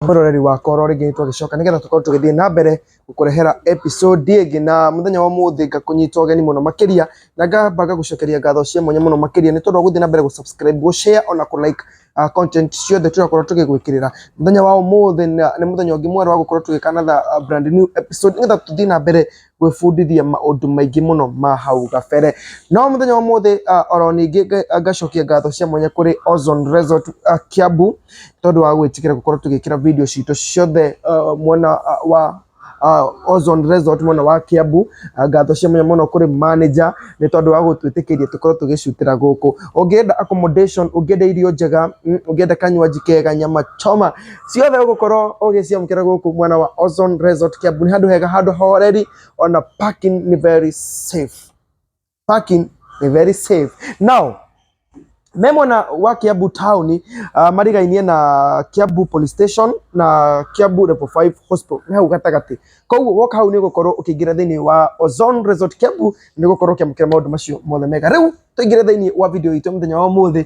Muroreri wakwa rori ngi twagicoka nigetha tukorwo tugithie na mbere gukurehera episode ingi na muthenya wa muthi ngakunyita ugeni muno makiria na ngamba gucokeria ngatho cia mwanya muno makiria ni tondu guthie na mbere subscribe go share ona ku like content ciothe turakorwo tugigwikirira muthenya wa muthi ni muthenya ungi mweru wa gukorwo tugikana brand new episode nigetha tuthie na mbere gwibundithia maundu maingi muno ma hau gabere no muthenya wa muthi oro ningi ngacokia ngatho cia mwanya kuri Ozone Resort Kiambu tondu wa gwitikira gukorwo tugikira video citu ciothe mwena wa Ozone Resort mwena wa Kiambu ngatho cia mwanya muno kuri manager ni tondu wa gutwitikiria tukorwo tugicutira guku ungienda accommodation ungienda irio njega ungienda kanywaji kega nyama choma ciothe ugukorwo ugiciamukira guku mwena wa Ozone Resort Kiambu ni handu hega handu horeri ona parking ni very safe now memona wa Kiambu town marigainie na Kiambu police station na Kiambu level 5 hospital na hau gatagati koguo woka hau ni gukorwo ukiingira thiini wa Ozone Resort Kiambu ni gukorwo kiamukira maundu macio mothe mega riu tuingire thiini wa video itu muthenya wa muthi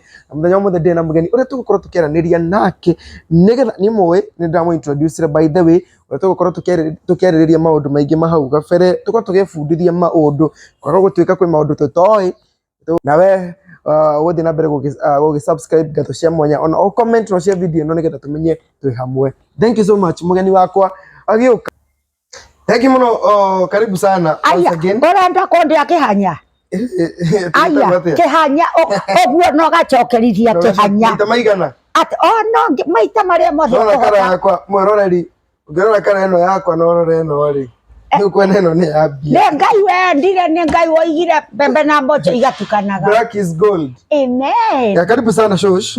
ndina mugeni uria tugukorwo tukiraniria nake nigetha ni muwe ni ndamu introduce by the way uria tugukorwo tukiririria maundu maingi ma hau gabere tukorwo tugifundithia maundu korwo gutuika kwi maundu tutoi nawe wothi na mbere subscribe ngatho cia mwanya ona o comment no cia video no nigetha tumenye twi hamwe. Thank you so much mugeni wakwa agiuka. Thank you muno karibu sana once again. Urenda kundia kihanya aya kihanya oguo no gacokerithia kihanya maita maigana at no maita maria mothe no kara yakwa mwiroreri ngirora kara eno yakwa no rore eno ri nukwene no ni abia ne ngai wendire ne ngai woigire bembe na mboco igatukanaga black is gold. Amen. Ya karibu sana shosh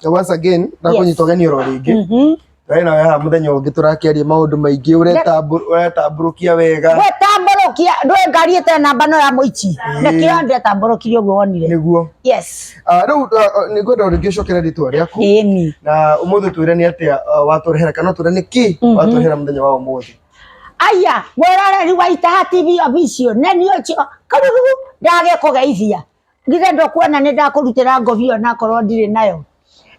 once again ndakunyita ugeni oro ringi raina weha muthenya ungi turakiaria maundu maingi uretamburukia wega wetamburukia ndwe ngariete namba no ya muici nikio ndetamburukirie uguo wonire niguo yes riu nigwenda ringicokera ritwa riaku ni na umuthi twire ni atia waturehera kana twire niki waturehera muthenya wa umuthi aya weroreri wa Itaha TV official neni ocio karugu ndage kugeithia ngirendo kuona ni ndakurutira ngobio na korwo ndire nayo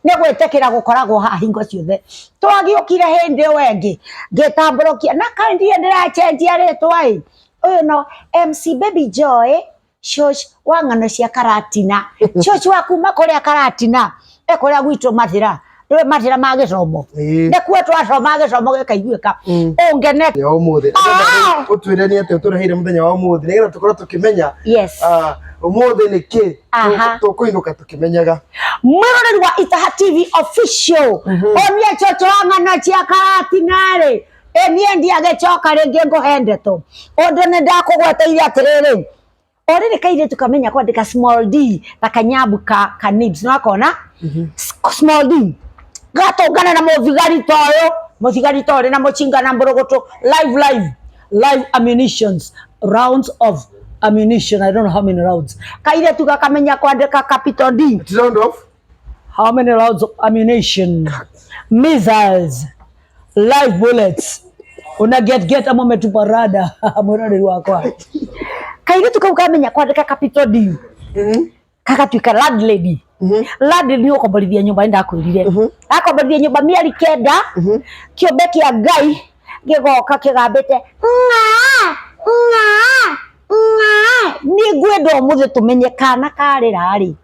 ne gwetekera gukoragwo ha hingo ciothe twagiukire hindi wengi ngitamburukia na kandi ndirachenjia ritwa uyu no MC Baby Joy shosh wa ng'ano cia Karatina shosh wa kuma kuria Karatina kuria gwitu mathira ndwe mathira ma gicomo ne kuo twacoma gicomo gikaiguika ungenete ya umuthi utwire ni ati uturehire muthenya wa umuthi nigetha tukorwo tukimenya umuthi ni ki tukuinuka tukimenyaga mwiroreri wa Itaha TV official onie chocho ng'ano cia Karatina ri nie ndiagecoka ringi nguhendeto undu ni ndakugweteire atiriri orire kaire tukamenya kwandika small d ta Kanyambu ka nibs no akona small d gatungana na muthigari toyo na muchinga na mborogoto live ammunitions rounds of ammunition. I don't know how many rounds. Kaire tukamenya kwandika capital D. Round of how many rounds of ammunition, missiles, live bullets. Una get a moment to parada murori wakwa. Kaire tukamenya kwandika capital D. Kaka tuika landlady. Landlady uko bolivia nyumba enda akwirire. Akobolivia nyumba miari kenda. Kiombe kia Ngai gigoka kigambite ni gwendo muthi tumenye kana karira ri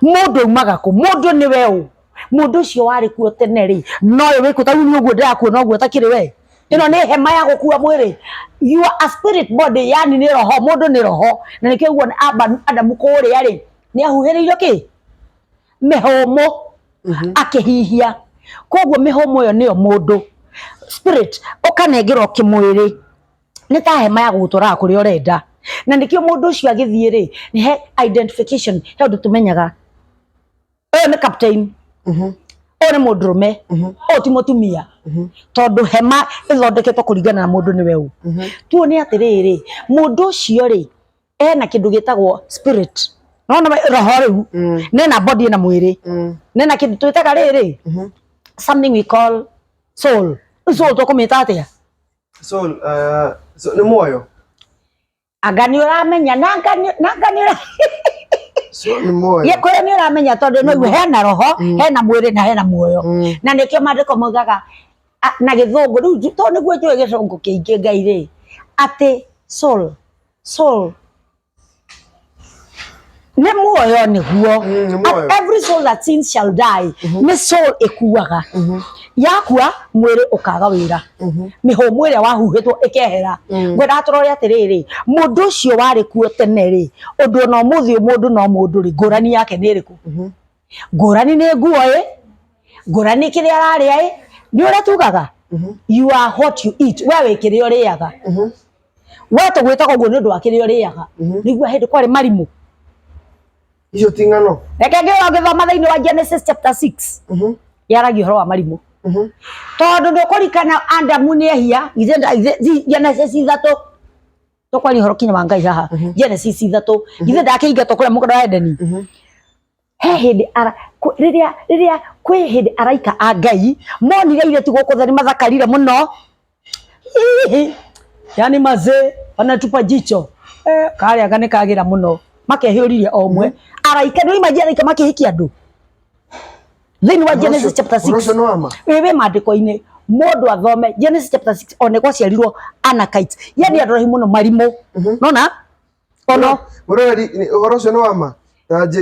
mundu umaga ku mundu ni we mundu ucio wari kuo tene ri no we ku tauni uguo ndirakuona uguo takiri we ino ni hema ya gukua mwiri you are a spirit body yani ni roho mundu ni roho na nikiguo ni Adamu kuria ri ni ahuhiririo ki mihomo akihihia koguo mihomo yo niyo mundu spirit ukanengirwo kimwiri ni ta hema ya gutura kuri urenda na nikio mundu ucio agithie ri ni he identification he undu tumenyaga ni captain ni mundurume ti mutumia tondu hema ithondeketwo kuringana na mundu ni weu tuone atiriri mundu ucio ri ena kindu gitagwo spirit no roho riu nena body na mwiri nena kindu twitaga riri something we call soul tukumita atia soul ni moyo agani uramenya nangani so ni moyo ye kwani uramenya tondu no hena roho hena mwiri na hena muoyo na nikio mandiko mugaga na githungu riu to niguo njue gicungu kiingi Ngai ri ati soul ne muoyo niguo every soul that sins shall die ne soul ikuaga yakua mwiri ukaga wira mihomu iria wahuhitwo ikehera ngwenda atorori atiriri mundu ucio wari kuo tene ri undu no muthi mundu no mundu ri ngurani yake ni iriku ngurani ni nguo ngurani kiria araria ni uria tugaga you are what you eat wewe kiria uriaga we tugwitaga guo ni undu wa kiria uriaga niguo hindi kwari marimu icio tingano reke ngithoma thiini wa Genesis chapter 6 yaragi horo wa marimu tondu ndukurikana Adamu ni ehia Genesis 3 tokwani horo kinya wa Ngai haha Genesis 3 ithe ndakiingatwo kuria mugoro wa Edeni he hindi riria kwi hindi araika a Ngai monire ile tu gukuthani mathakarire muno yani maze anatupa jicho kale agane kagira muno makehiuririe omwe araika ndio imagine araika makihikia andu thini wa Genesis chapter 6 wewe maandiko-ini mundu athome Genesis chapter 6 onekwa ciarirwo Anakites yani andu muno marimo nona ono horocio no wama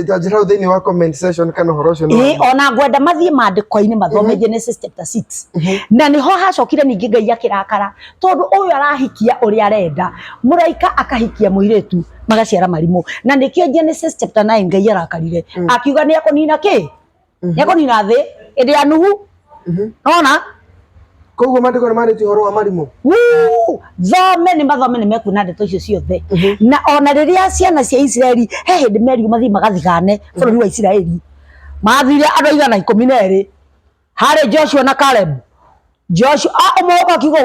tajira thini wa comment section kana horocio no ona ngwenda mathie maandiko-ini mathome Genesis chapter 6 na niho hacokire ningi Ngai akirakara tondu uyu arahikia uri arenda muraika akahikia muiretu magaciara marimo na nikio Genesis chapter 9 Ngai arakarire akiuga ni akonina ki yakonina thi indi ya Nuhu ona koguo maandiko ni mariti horo wa marimo thome ni mathome ni mekuna ndeto icio ciothe na ona riria ciana cia Israeli he hindi meri mathi magathigane bururi wa Israeli mathire andu 112 hari Joshua na Caleb Joshua umoko kiugo we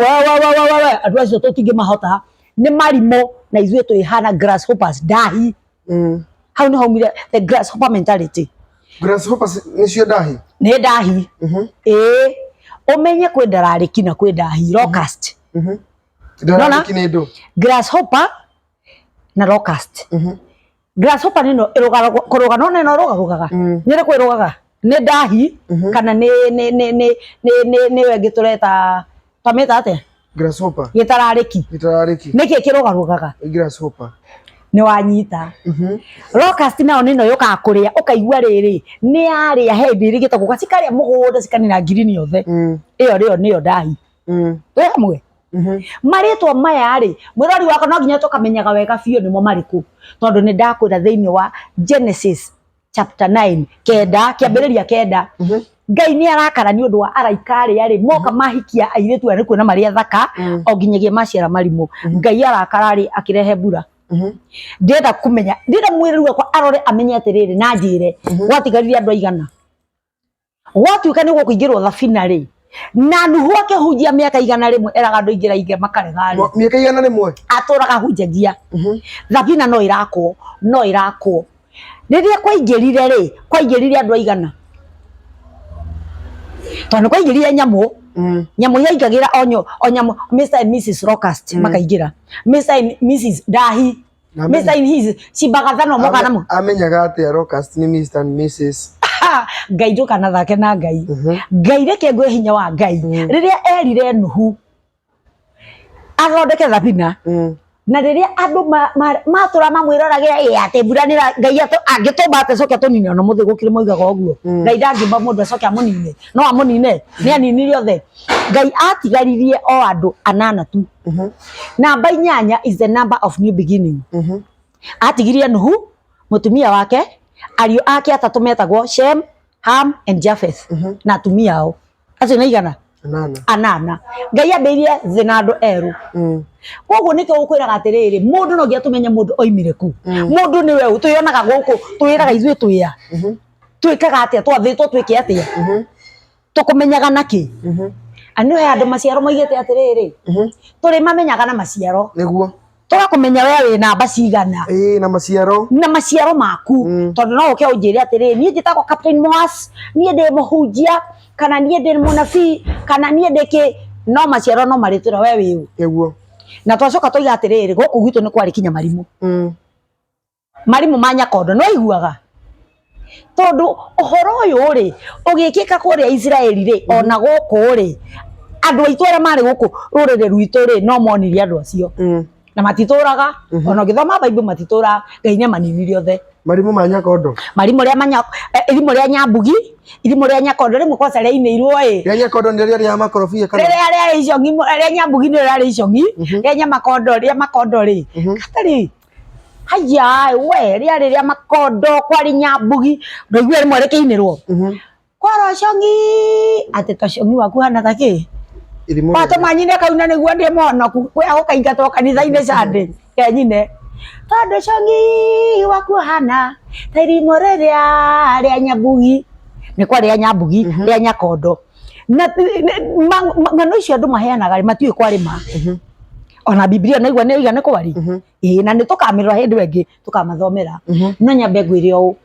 andu acio tutingi mahota ni marimo na ithuĩ twihana grasshoppers dahi how ni homire the grasshopper mentality grasshoppers nicio dahi ni dahi umenye kwi ndarariki na kwi dahi locust ndarariki ni ndo grasshopper na locust grasshopper nino iruga no neno rugaga ni riko irugaga ni dahi kana ni wegitureta pameta ate grasshopper gitarariki niki kirugarugaga grasshopper ni wanyita locust nao nino yoka kuria ukaigua riri ni aria hendi rigita guka cikaria mugunda cikanina green yothe iyo rio niyo dahi we hamwe maritwa maya ri mwirori wako no nginya tukamenyaga wega biu nimo mariku tondu ni ndakwira thiini wa Genesis chapter 9 kenda kiambiriria kenda Ngai ni arakara ni undu wa araikari ari moka mahikia airetu ari kuona maria thaka o nginyagia maciara marimu Ngai arakara ari akirehe mbura ndenda kumenya ndenda mwiriru kwa arore amenye atiriri na njire watigarire andu aigana watuika ni gukuingirwo thabina ri na Nuhu akihunjia miaka igana rimwe eraga andu ingira inge makarega ri miaka igana rimwe aturaga hunjagia thabina no irakwo riria kwaingirire andu aigana tondu kwaingirire nyamu yaingagira onyamu Mr and Mrs Locust makaingira Mr and Mrs Dahi Mr and his cibagathano mokana mo amenyaga ati Locust ni Mr and Mrs Ngai ndukana thake na Ngai Ngai reke ngwe hinya wa Ngai riria erire Nuhu athondeke thabina na riria andu matura mamwiroragire ate mbura ni Ngai agitumba atecoke tunine no muthi gukire moigaga oguo Ngai ndangimba mundu acoke amunine no amunine ni anini othe Ngai atigaririe o andu 8 tu namba 8 is the number of new beginning atigirie Nuhu mutumia wake ariu ake 3 metagwo Shem Ham and Japheth na atumia ao acio na igana 8 Ngai ambirie thina andu eru koguo nikio gukwiraga atiriri mundu no ngia tumenye mundu oimire ku mundu ni we tuyonaga guku twiraga ithuĩ twia twikaga atia twathitwo twike atia tukumenyaga naki anu he andu maciaro moigite atiriri turi mamenyaga na maciaro niguo tugakumenya we wina namba cigana na maciaro maku tondu no uke unjire atiriri nie njitagwo Captain Moas nie ndi muhunjia kana nie ndi munabii kana nie ndiki no maciaro no maritira we wiu niguo na twacoka toiga atiriri guku gwitu ni kwari kinya marimu marimu manya kondo no iguaga tondu uhoro uyu ri ugikika kuria Israeli ri ona guku ri andu aitwara mari guku rurire rwito ri no monire andu acio na matituraga ona ngithoma Bible matitura Ngai ne maninirie othe marimu ma Nyakondo marimu ria irimu ria Nyambugi irimu ria Nyakondo rimu kosa ria inirwo ria Nyakondo ni ria makorofia kana ria icongi ria Nyambugi ni ria icongi ria Makondo ri katari haya we ria Makondo kwari Nyambugi ndoigwe rimwe rikinirwo kwara ciongi ati taciongi waku hana taki Pato manyine kauna niguo ndi mono kwe ukaingatwo kanitha-ini Sunday kenyine tondu ciongi waku hana tairimo ria Nyambugi ni kwa ria Nyambugi ria Nyakondo na ngano icio andu maheanaga matiui kwari ma ona Biblia naigua ni igane kwari na ni tukamirwa hindu ingi tukamathomera no nyambe ngwire u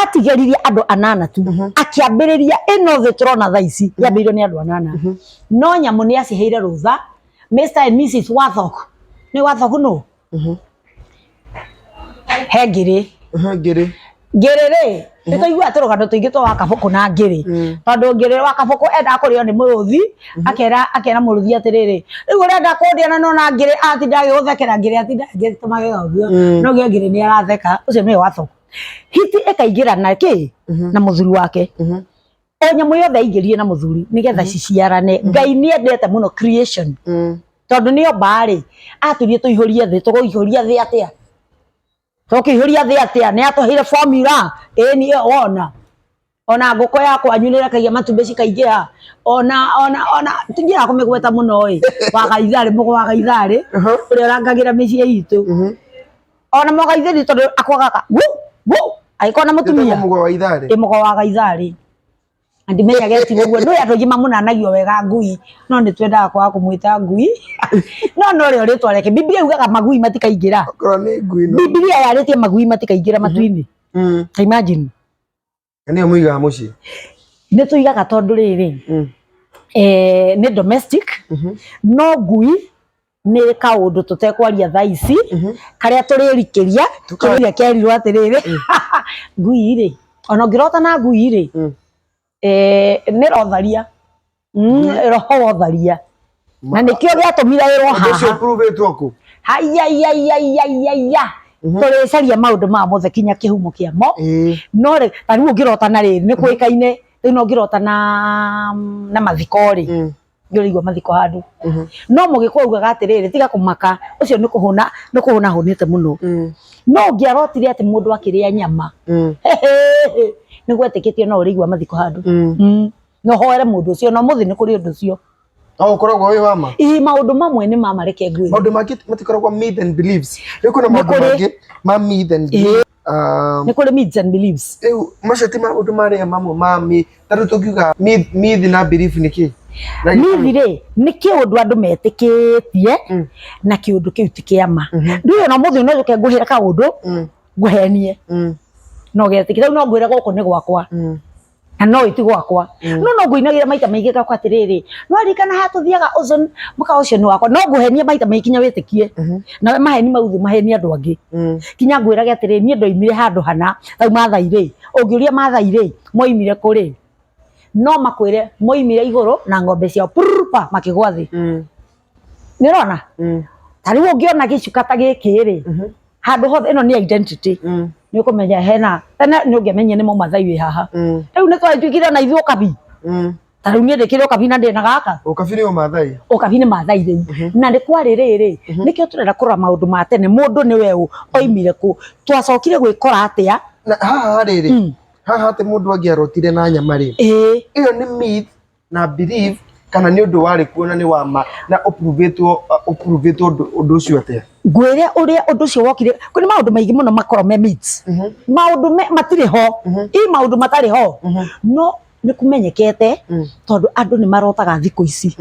atigeririe andu 8 tu akiambiriria ino the trona thaici yambirio ni andu 8 no nyamu ni aciheire rutha Mr and Mrs Wathok ni Wathok no hengiri ngiri nituigua ati rugano tuingi twa Wakabuku na ngiri tondu ngiri Wakabuku enda kurio ni muruthi akera muruthi atiriri riu urenda kundiana no na ngiri atinda giguthekera ngiri atinda ngitumagega uguo no ngiri ni aratheka ucio ni Wathok hiti ekaingira na ki na muthuri wake o nyamu yothe aingirie na muthuri nigetha ciciarane Ngai ni endete muno creation tondu ni obari aturie tuihurie thi tuguihuria thi atia tukihuria thi atia ni atuheire formula ni ona nguko yakwa nyunire kagia matumbe cikaingira ona tingira kumigweta muno wagaithari mugo wagaithari uri rangagira micii itu ona mogaithiri tondu akwagaka aikona mutumia mugo wa ithari mugo wa gaithari andimenya geti guo ndu andu ngima munanagio wega ngui no ni twendaga kwa kumwita ngui no ri twareke Biblia yugaga magui matikaingira okoro ni ngui no Biblia yaritie magui matikaingira matuini imagine ni muiga muci ni tuigaga tondu riri ni domestic no ngui ni kaundu tutekwaria thaici karia turirikiria kiria kerirwo atiriri ngui ri ona ngirota na ngui ri ni rotharia roho wotharia na nikio giatumira wirwo haha prove twaku haya turicaria maundu ma mothe kinya kihumo kiamo no ri tariu ngirota na riri ni kuikaine riu no ngirota na mathiko ri ngirigwa mathiko handu no mugikwa ugaga atiriri tiga kumaka ucio ni kuhuna hunite muno no ngiarotire ati mundu akiria nyama ni gwetikitio no urigwa mathiko handu no hoere mundu ucio no muthi ni kuri undu ucio ukoragwo wi wama maundu mamwe ni mamareke ngui maundu mangi matikoragwo myth and beliefs ni kuna maundu mangi ma myth and beliefs ni kuri myths and beliefs macio ti maundu maria mamwe ma tatu tukiuga myth na belief ni ki myth ri ni kiundu andu metikitie na kiundu kiu ti kiama ndu na muthi no uke nguhira kaundu nguhenie no getikira no ngwira guku ni gwakwa na no iti gwakwa no nguinagira maita maingi gakwa atiriri no arikana hatuthiaga ozon muka ucio ni wakwa no nguhenie maita maingi kinya witikie na maheni mauthu maheni andu angi kinya ngwirage atiriri ni ndoimire handu hana au mathaire ungiuria mathaire moimire kuri no makwire moimire iguru na ngombe ciao purpa makigwa thi ni rona tari ungiona gicuka ta giki ri handu hothe ino ni identity ni ukumenya hena tena ni ungemenya ni mumathai wi haha riu ni twajukire na ithuo kabi tariu ni ndikire kabi na ndina gaka ukabi ni mumathai ukabi ni mathai riu na ndi kwari riri nikio turenda kurora maundu ma tene mundu ni wewe oimire ku twacokire gwikora atia na haha riri haha te mundu angiarotire na nyama ri iyo ni myth na belief kana ni undu wari kuona ni wama na uprovetwo undu ucio atia ngwire uria undu ucio wokire kuni maundu maingi muno makoro me myths maundu matire ho maundu matari ho no ni kumenyekete tondu andu ni marotaga thiko ici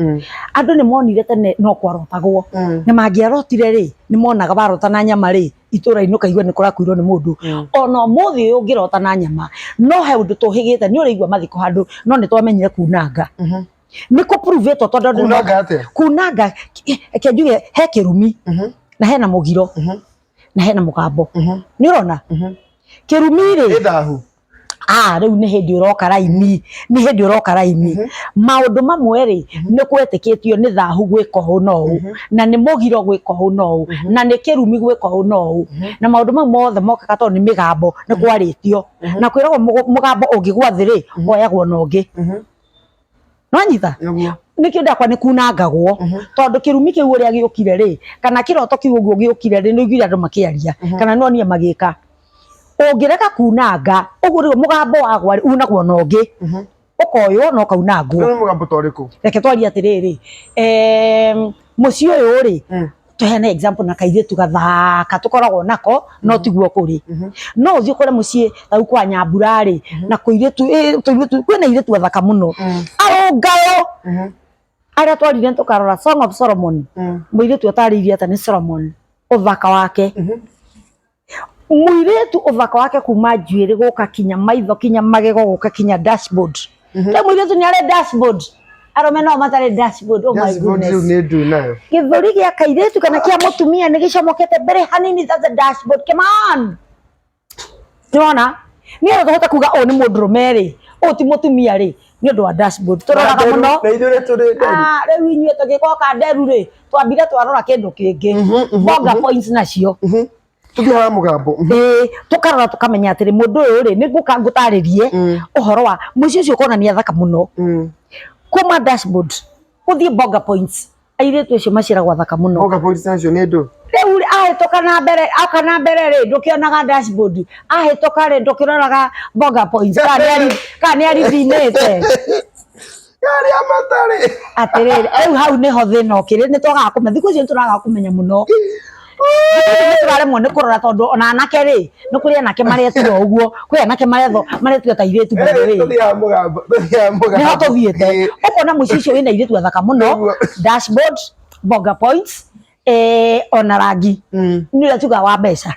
andu ni monire tene no kwarotagwo ni mangiarotire ri ni monaga barota na nyama ri itura inu kaigwa ni kurakuirwo ni mundu ona muthi uyu ngirota na nyama no he undu tuhigite ni urigwa mathiko handu no ni twamenyire kunanga ni ku prove to tondu kunanga kenjuge he kirumi na hena mugiro na hena mugambo ni urona kirumi ri ithahu riu ni hindi uroka raini ni hindi uroka raini maundu mamwe ri ni kwetikitio ni thahu gwika hu no na ni mugiro gwika hu no na ni kirumi gwika hu no na maundu mau mothe mokaga to ni migambo ni kwaritio na kwiragwo mugambo ungigwa thiri oyagwo no ngi no nyita nikio ndakwa ni kunangagwo tondu kirumi kiu uria giukire ri kana kiroto kiu uguo giukire ri ni igire andu makiaria kana no nie magika ungireka kunanga uguo ri mugambo wagwa unagwo no ngi ukoyo no kaunangwo ni mugambo toriku reke twaria atiriri muci uyu ri tuhene example na kaithitu gathaka tukoragwo nako no tiguo kuri no uthio kore muci tau kwa Nyambura ri na kuiritu kwina iritu athaka muno arungao aria twarire tukarora Song of Solomon muiritu ataririe ata ni Solomon uthaka wake muiritu uthaka wake kuma njuiri guka kinya maitho kinya magego guka kinya dashboard ta muiritu ni are dashboard arome no matare dashboard oh my goodness ni ndu nayo githuri gia kairitu kana kia mutumia ni gicomokete mbere hanini that's a dashboard come on tuona ni ndo kuga o ni mundurume ri o ti mutumia ri ni ndo wa dashboard turoraga muno na ithure turi riu inyue tugikoka nderu ri twambire twarora kindu kingi bonga points nacio tuthia mugambo tukarora tukamenya atiri mundu uyu ri ni nguka ngutaririe uhoro wa muci ucio kona ni athaka muno kuma dashboard uthie bonga points airitu ucio maciragwa thaka muno bonga points nacio ni ndu riu ahitoka na mbere akana mbere ri ndukionaga dashboard ahitoka ri ndukiroraga bonga points kani ari dinete yari amatari atiriri riu hau niho thina ukiri ni twaga kumenya thiku icio turaga kumenya muno turaremwo ni kurora tondu ona anake ri ni kuri anake maretwo uguo kuri anake maretwo ta iritu mbere tuthia mugambo ni ho tuthiete ukona muci ucio wina iritu athaka muno dashboard bonga points ona rangi ni tuga wa mbeca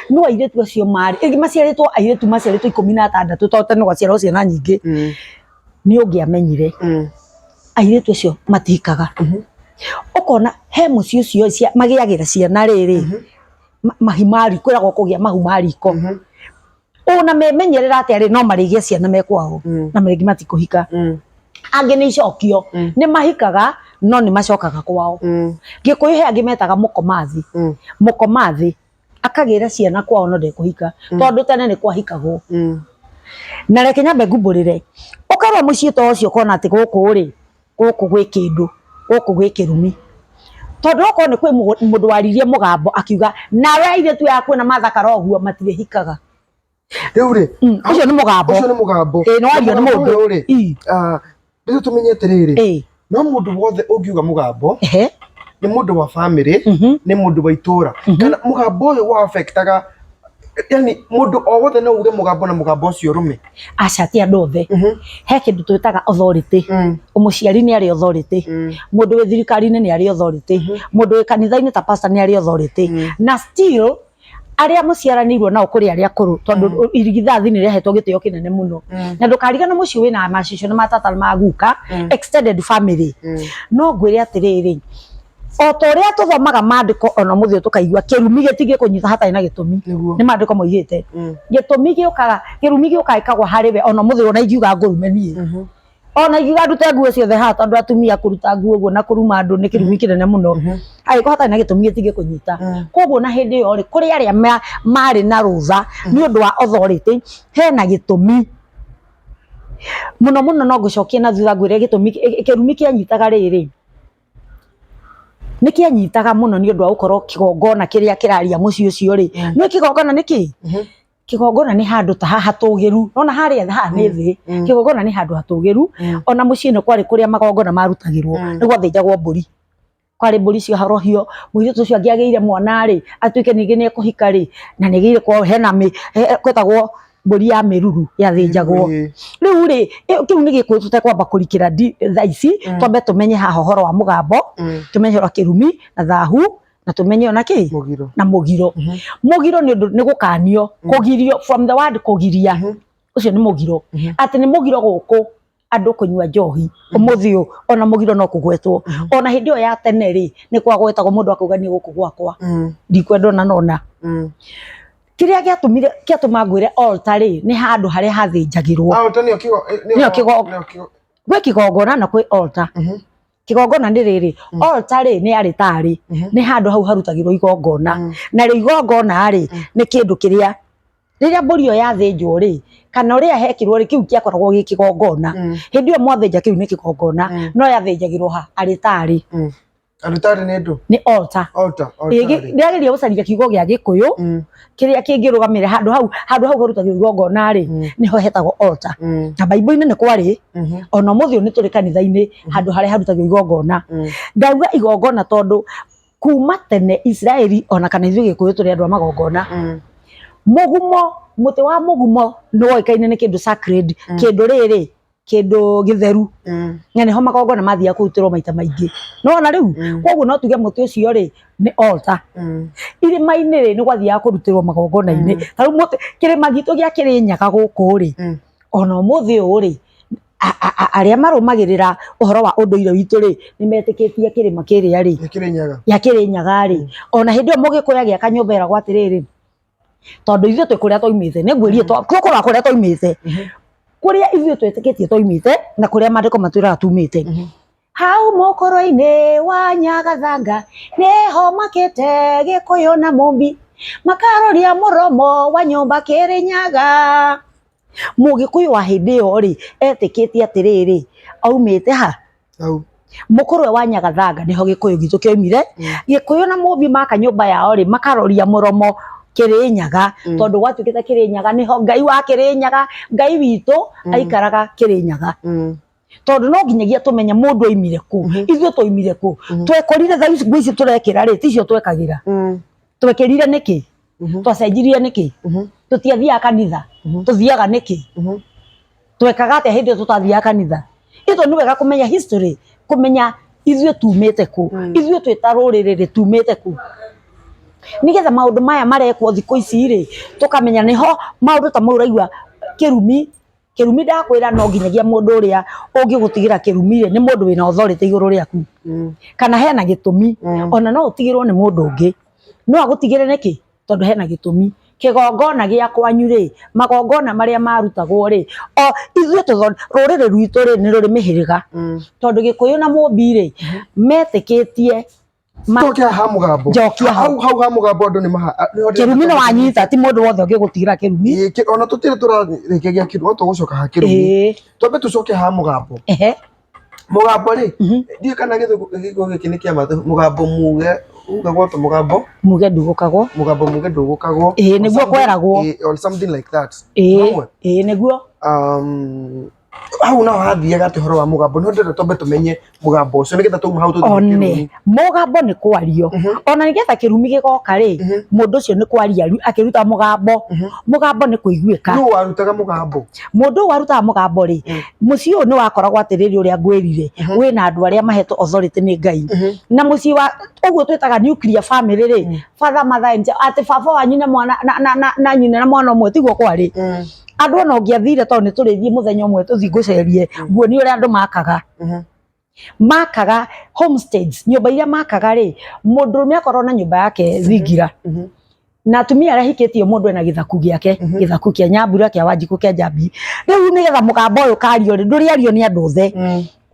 no iritu acio mari igi maciaritwo iritu maciaritwo 16 to tene gwaciarwo ciana nyingi ni ungiamenyire iritu acio matikaga ukona he muci ucio magiagira ciana riri mahimari kwiragwo kugia mahumari ko ona memenyerera ati ari no marigia ciana mekwao na marigi matikuhika angi ni icokio ni mahikaga no ni macokaga kwao gikuyu he angi metaga mukomathi akagira ciana kwao no ndekuhika tondu tene ni kwahikagwo na reke nyambe ngumburire ukarwa muci to ucio kona ati guku ri guku gwi kindu guku gwi kirumi tondu oko ni kwi mundu waririe mugambo akiuga nawe ire tu yaku na mathakara oguo matire hikaga riu ri ucio ni mugambo no ario ni mundu riu tumenyete riri no mundu wothe ungiuga mugambo ni mundu wa family ni mundu wa itura kana mugambo uyu wa affectaga yani mundu o wothe no uge mugambo na mugambo ucio rume acati andu othe he kindu twitaga authority umuciari ni ari authority mundu wi thirikari-ini ni ari authority mundu wi kanitha-ini ta pastor ni ari authority na still aria muciaranirwo nao kuri aria kuru tondu irigithathi ni rehetwo gitio kinene muno na ndukarigana muci wina macicio na matata maguka extended family no ngwire atiriri o toria tuthomaga mandiko ona muthio tukaigua kirumi gitige kunyita hatai na gitumi ni mandiko moigite gitumi giukaga kirumi giukaikagwa hariwe ona muthio na igiuga ngurumenie ona igiuga ndute nguo ciothe ha tondu atumia kuruta nguo guo na kuruma andu ni kirumi kinene muno aiko hatai na gitumi gitige kunyita koguo na hindi yo ri kuri aria mari na rutha ni undu wa authority hena gitumi muno no ngucokie na thutha ngwire gitumi kirumi kianyitaga riri nikianyitaga muno ni undu wa ukorwo kigongona kiria kiraria muci ucio ri ni kigongona niki kigongona ni handu ta haha tugiru nona haria ha ni thi kigongona ni handu hatugiru ona muci no kwari kuria magongona marutagirwo ni gwathijagwo mburi kwari mburi cio harohio muiritu ucio angiageire mwana ri atuike ningi ni ekuhika ri na nigeire kwa hena kwetagwo mburi ya miruru yathijagwo riu ri kiu ni gikuyu tutakwamba kurikira thaici twambe tumenye haha horo wa mugambo tumenye horo kirumi na thahu na tumenye ona ki na mugiro mugiro ni gukanio kugirio from the word kugiria ucio ni mugiro ati ni mugiro guku andu kunywa njohi umuthio ona mugiro no kugwetwo ona hindi o ya tene ri ni kwa gwetagwo mundu akuga ni guku gwakwa ndikwenda nona kiria giatuma ngwire altar ni handu haria hathinjagirwo altar nio kigongona na kwi altar kigongona ni riri altar ni aritari ni handu hau harutagirwo igongona na ri igongona ni kindu kiria riria mburi yo yathinjwo kana uria hekirwo kiu kiakoragwo gikigongona hindi yo mwathinja kiu ni kigongona no yathinjagirwo ha aritari aritari ni ndu ni altar ndiageria gucaria kiugo gia Gikuyu kiria kingirugamire handu hau harutagirwo igongona niho hetagwo altar na Bible-ini ni kwari ona muthio ni turi kanitha-ini handu haria harutagirwo igongona ndauga igongona tondu kuma tene Israeli ona kana ithuĩ Gikuyu turi andu a magongona mugumo muti wa mugumo no ikaine ni kindu sacred kindu riri kindu githeru ngene ho magongona mathia kurutirwo maita maingi no na riu koguo no tuge muti ucio ni altar irima-ini ni gwathia kurutirwo magongona-ini taru muti kirima gitu gia Kirinyaga guku ona muthi uyu aria marumagirira uhoro wa unduire witu ni metikitie kirima kiria ya Kirinyaga ona hindi yo Mugikuyu agiaka nyumba era gwa atiriri tondu ithuĩ twĩ kũrĩa twaumĩte nĩ ngwĩrie tũkũrora kũrĩa twaumĩte kũrĩa ithuĩ twĩtĩkĩtie twaumĩte na kũrĩa maandĩko matwĩraga tumĩte hau mũkũrũ-inĩ wa Nyagathanga nĩho makĩte Gĩkũyũ na Mũmbi makaroria mũromo wa nyũmba Kirinyaga Mũgĩkũyũ wa hĩndĩ ĩyo etĩkĩtie atĩrĩrĩ aumĩte ha mũkũrũ wa Nyagathanga nĩho Gĩkũyũ gitũ kĩoimire Gĩkũyũ na Mũmbi maka nyũmba yao makaroria mũromo Kirinyaga tondu gwatuikite Kirinyaga niho Ngai wa Kirinyaga Ngai witu aikaraga Kirinyaga tondu no nginyagia tumenye mundu oimire ku ithuĩ twoimire ku twekorire thaa ici turekira ticio twekagira twekirire niki twacenjirie niki tutiathiaga kanitha tuthiaga niki twekaga atia hindi tutathiaga kanitha ito ni wega kumenya history kumenya ithuĩ tumĩte ku ithuĩ twĩta rũrĩrĩ tumĩte ku nigetha maundu maya marekwo thikũ ici tukamenya niho maundu ta mau raigua kirumi ndakwira no nginyagia mundu uria ungigutigira kirumi ni mundu wina authority iguru riaku kana hena gitumi ona no utigirwo ni mundu ungi no agutigire niki tondu hena gitumi kigongona gia kwanyu magongona maria marutagwo o ithuĩ rũrĩrĩ rwitũ ni rũrĩ mĩhĩrĩga tondu Gĩkũyũ na Mũmbi metĩkĩtie Jokia ha mugambo. Jokia hau ha mugambo andu ni maha. Kirumi no wanyita ti mundu wothe ungigutigira kirumi. Ona tutire turarikigia kirumi tugucoka ha kirumi. Twambe tucoke ha mugambo. Mugambo ndie kana githugu giki ni kiama mugambo muge ugagwo to mugambo muge ndugukagwo niguo kweragwo or something like that. Niguo hau no hathiaga ati horo wa mugambo no ndire twambe tumenye mugambo ucio nigetha tuuma hau tuthie mugambo ni kwario ona nigetha kirumi gigoka mundu ucio ni kwaria akiruta mugambo ni kuiguika no warutaga mugambo mundu warutaga mugambo mucii uyu ni wakoragwo atiriri uria ngwirire wina andu aria mahetwo authority ni Ngai na mucii wa uguo twitaga nuclear family father mother ati baba wanyu na mwana na nyina na mwana umwe tiguo kwari andu no ngiathire tondu ni turithie muthenya umwe tuthi gucerie nguoni uria andu makaga homesteads nyumba iria makaga mundu ni akorwo na nyumba yake thingira na atumia aria hikitio mundu ena githaku giake githaku kia Nyambura kia Wanjiku kia Njambi riu nigetha mugambo uyu kario nduriario ni andu the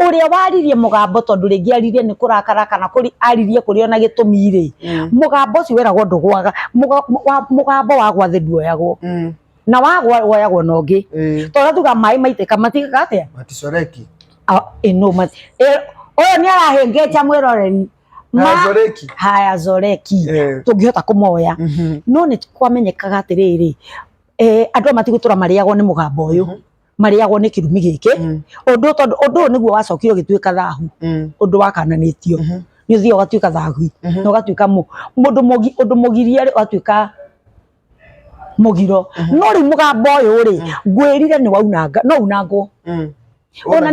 uria waririe mugambo tondu ringi aririe ni kurakara kana kuri aririe kuri ona gitumi mugambo ucio weragwo ndugwaga mugambo wa gwathe nduoyagwo na woyagwo no ngi tondu tuga mai maitĩka matigaga atia maticoreki uyu ni arahengeja mwiroreri haya zoreki tungihota kumoya no ni kwamenyekaga atiriri andu matigutura mariagwo ni mugambo uyu mariagwo ni kirumi giki undu niguo wacokio gituika thahu undu wakananitio ni uthio gatuika thahu no gatuika undu mugirie gatuika mugiro no ri mugambo uyu ngwirire ni waunanga no unangwo ona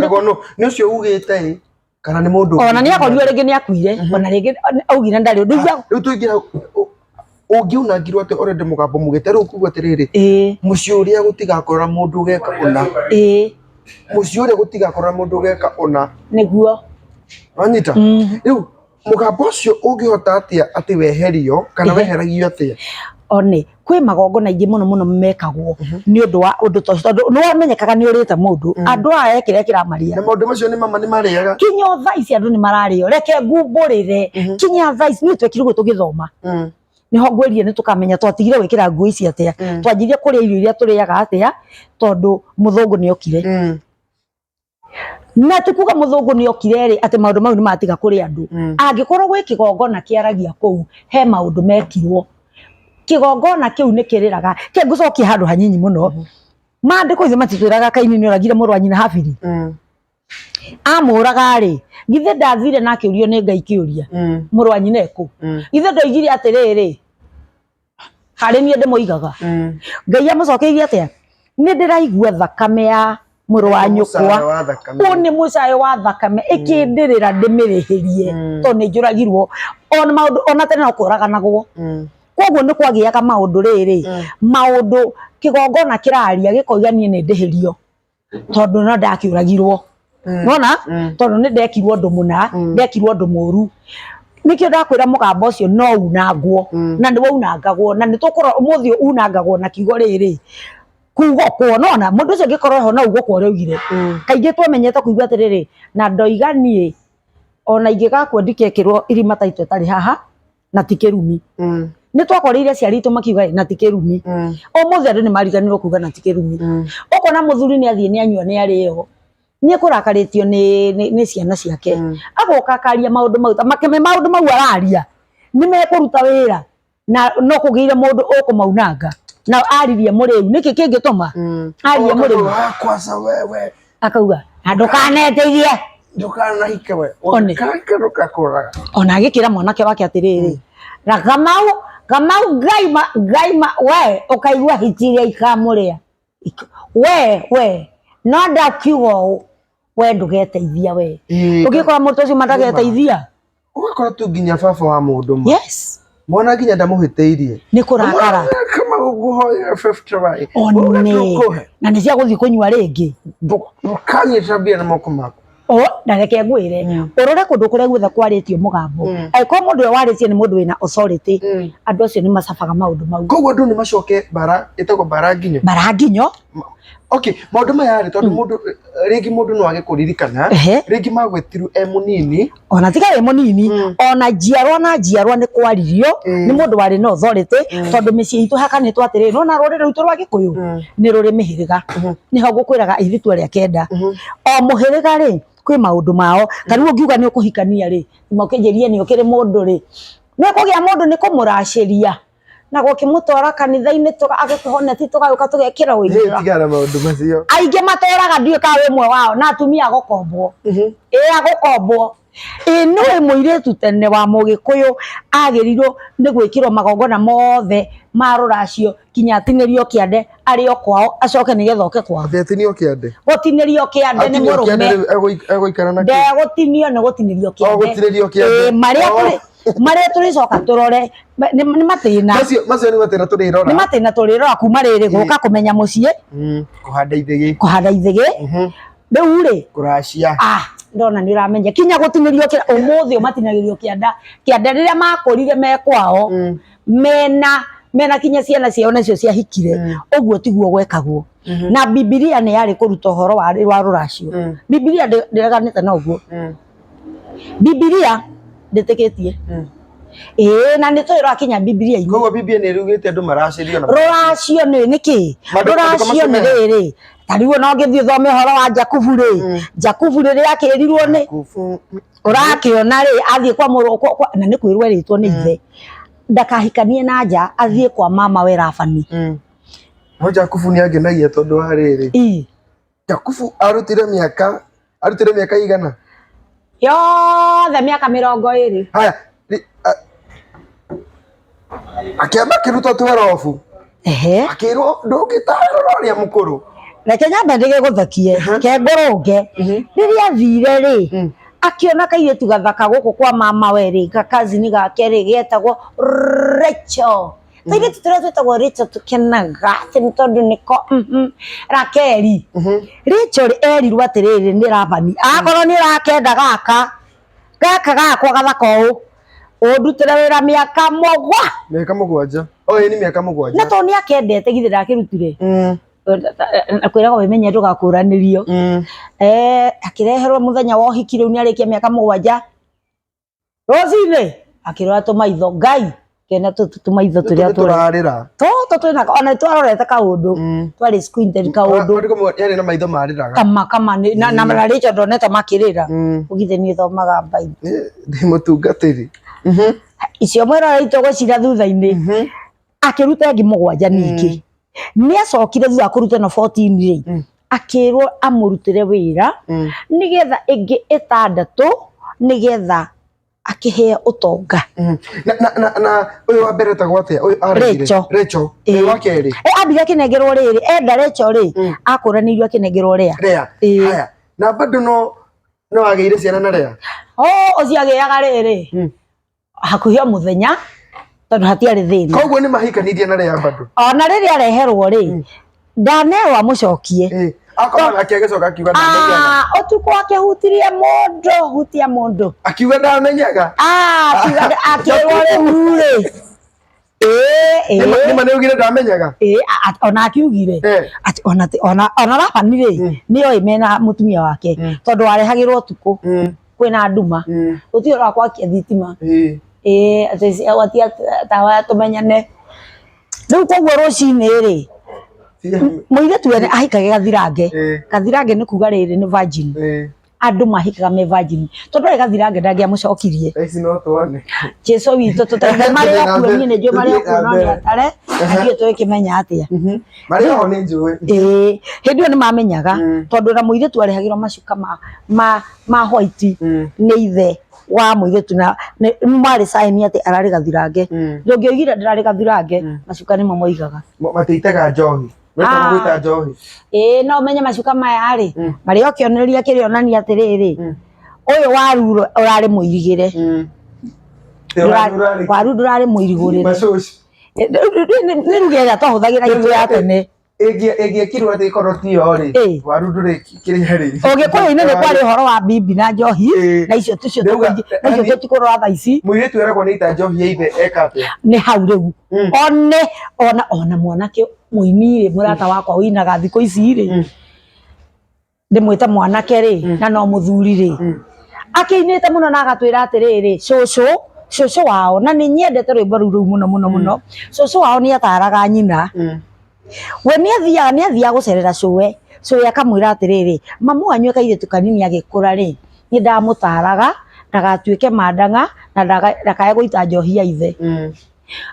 ni ucio ugite kana ni mundu ona ni akorirwo ringi ni akuire ona ringi augire ndari undu riu tuingira ungiunangirwo ati already mugambo mugite riu kuga atiriri mucii uria gutigakorora mundu geka una mucii uria gutigakorora mundu geka una niguo anyita riu mugambo ucio ungihota atia ati weherio kana weheragio atia one kwi magongona ingi muno mekagwo ni undu wa undu tondu no amenyekaga ni urite mundu andu aya kire kiramaria na maundu macio ni mama ni mariaga kinyo thaici andu ni marario reke ngumburire kinya thaici ni twekirwo tugithoma niho ngwĩrire ni tukamenya twatigire gwikira nguo ici atia twanjirie kuria irio iria turiaga atia tondu muthungu ni okire na tukuga muthungu ni okire ri ati maundu mau ni matiga kuri andu angikorwo gwi kigongona kiaragia kuu he maundu mekirwo kigongona kiu ni kiriraga ke ngucokia handu hanyinyi muno maandiko icio matitwiraga Kaini ni oragire mũrũ wa nyina Habili amuraga ri githe ndathire na akiurio ni Ngai kiuria mũrũ wa nyina eku githe ndoigire atiriri hari nie ndimoigaga Ngai amucokeirie atia ni ndiraigua thakame ya mũrũ wa nyũkwa oni mucayo wa thakame ikindirira ndimirihirie to ni njuragirwo on maundu ona tene no kuraganagwo koguo ni kwagiaga maundu riri maundu kigongona kiraria gikoiganie ni ndihirio tondu no ndakiuragirwo nona tondu ni ndekirwo ndu muna ndekirwo ndu muru nikio ndakwira mugamba ucio no unangwo na ni waunangagwo na ni tukura umuthi unangagwo na kiugo riri kugo kuonona mundu ucio gikorwo ho na ugo kwa reugire kaingi twamenyete kuigua atiriri na ndoiganie ona ingigakwo ndikekirwo irima taitwe tari haha na tikirumi ni twakorire ciaritu makiuga na tikirumi umuthi andu ni mariganirwo kuga na tikirumi ukona muthuri ni athie ni anyua ni ariyo ni kurakaritio ni ciana ciake agoka akaria maundu mau makeme maundu mau araria ni mekuruta wira na no kugiire mundu ukumaunanga na aririe muriu niki kingituma aririe muriu kwasa wewe akauga ndukaneteithie ndukanahike we ndukakuraga ona agikira mwanake wake atiriri na Kamau gaima we ukaigua hitiria ikamuria we no ndakiugo we ndugeteithia we ugikora mundu ucio matageteithia ugakora tu nginya baba wa mundu mu yes mona nginya ndamuhiteirie ni kurakara kama guhoya 50 bai na ni cia guthii kunyua ringi ndukanye tabia na moko mako ndareke ngwire urore kundu kuria guothe kwaritio mugambo aiko mundu we waritie ni mundu wina authority andu acio ni macabaga maundu mau koguo andu ni macoke bara itagwo baranginyo okay maundu maya ri tondu mundu ringi mundu no age kuririkana ringi magwetiru munini ona tiga we munini ona njiarwa ni kwaririo ni mundu wari no authority tondu micii itu hakanitwo atiri no na rurire rutu rwa Gikuyu ni ruri mihiriga niho ngukwiraga ithitua ria kenda o muhiriga ri kwi maundu mao tariu ngiuga ni ukuhikania ri maukijirie ni ukiri mundu ri ni kugia mundu ni kumuraciria na gukimutwara kanitha-ini agikuhone ti tugauka tugekira uingira tigara maundu macio aingi matwaraga ndiye ka wimwe wao na atumia agukombwo agukombwo no muiritu tene wa Mugikuyu agirirwo ni gwikirwo magongona mothe ma ruracio kinya atinirio kiande ario kwao acoke ni gethoke kwao atinio kiande gutinirio kiande ni murume egoikara na gutinio ni gutinirio kiande maria turicoka turore ni matina macio ni matina turirora ni matina turirora kuma riri guka kumenya mucii kuhanda ithigi riu ri kuracia ndona ni uramenya kinya gutinirio umuthi umatinagirio kianda riria makorire mekwao mena kinya ciana ciao nacio ciahikire uguo tiguo gwekagwo na Biblia ni yari kuruta horo wa ruracio Biblia ndireganite na uguo Biblia nditikitie na ni twira kinya Biblia ini koguo Biblia ni rugite andu maracirio na ruracio ni niki ruracio ni riri tariu no ngithii thome horo wa Jakubu ri Jakubu ri akirirwo ni urakiona ri athie kwa muru na ni kwirwo ritwo ni ithe ndakahikanie na nja athie kwa mama we Labani no Jakubu ni agenagia tondu wa riri Jakubu arutire miaka igana yothe miaka 20 haya akiamba kiruta 12 akirwo ndungitahirwo ria mukuru reke nyambe ndige guthakie ke ngurunge riria thire ri akiona kairetu gathaka guku kwa mama we ri kakazini gake ri getagwo Rachel tire tutagwo Rachel tukenaga tondu niko Rakeli Rachel erirwo atiriri ni Labani akorwo ni rakenda gaka gakwa gathaka u Ondutira wira miaka mũgwanja ni miaka mũgwanja na to ni akendete githira akirutire akwiraga wimenya ndugakũranirio akireherwo muthenya wa ũhiki riu ni arikia miaka mũgwanja Rosine akirora tumaitho Ngai kena tumaitho turia turarira to twina ona twarorete kaundu twari squinted kaundu yari na maitho mariraga kama na mararicho ndonete makirira ugithe ni thomaga Bible ndi mutungatiri icio mwera itogo cira thutha-ini akiruta ngi mũgwanja ningi ni acokire thutha kuruta na 14 ri akirwo amurutire wira nigetha ingi 6 nigetha akihea utonga na uyu wa mbere tagwo atia uyu Rachel wa keri ambire akinengerwo riri enda Rachel ri akuranirio akinengerwo rea haya na bado no ageire ciana na rea ucio agiaga riri hakuhia muthenya tondu hatiari thina koguo ni mahikanirie na rea bado ona riri areherwo ri ndanerwa mucokie akoma akiagecoka akiuga ndamenyaga utuko akihutirie mundu akiuga ndamenyaga akirwo ri ni mane ugire ndamenyaga ona akiugire ati ona rapani ri niyo imena mutumia wake tondu arehagirwo utuko kwina nduma utio rakwa thitima ati awatia tawa tumenyane riu koguo rucini ri muiretu ene ahikage gathirange ni kuga riri ni virgin andu mahikaga me virgin tondu gathirange ndangia mucokirie Jesu witu tutende mari okuoni ne jo mari okuoni atare ndio twikimenya atia mari ho ni njui hindio ni mamenyaga tondu na muiretu arehagirwo macuka ma white ni ithe wa muiretu na mari sign ati arari gathirange ndungiogira ndirari gathirange macuka ni moigaga mateitaga njohi no menye macuka maya ri mari okioneria kirionania atiriri uyu waru urari muirigire waru ndurari muirigurire ni rugera twahuthagira itu ya tene egiekirwo ati korotio ri waru nduri kiria ri Ugikuyu-ini ni kwari horo wa bibi na njohi na icio tucio tukurora thaa ici muiretu eragwo ni ita njohi ya ithe ekate ni hau riu ona mwanake muini ri murata wakwa winaga thiko ici ri ndimwita mwanake ri na no muthuri ri akiinite muno na agatwira atiriri cucu wao na ni nyendete rwimbo ruru muno cucu wao ni ataraga nyina we ni athia gucerera cuwe akamwira atiriri mamu wanyu kairitu kanini agikura ri ni ndamutaraga ndagatuike mandanga na ndakae guita njohi ya ithe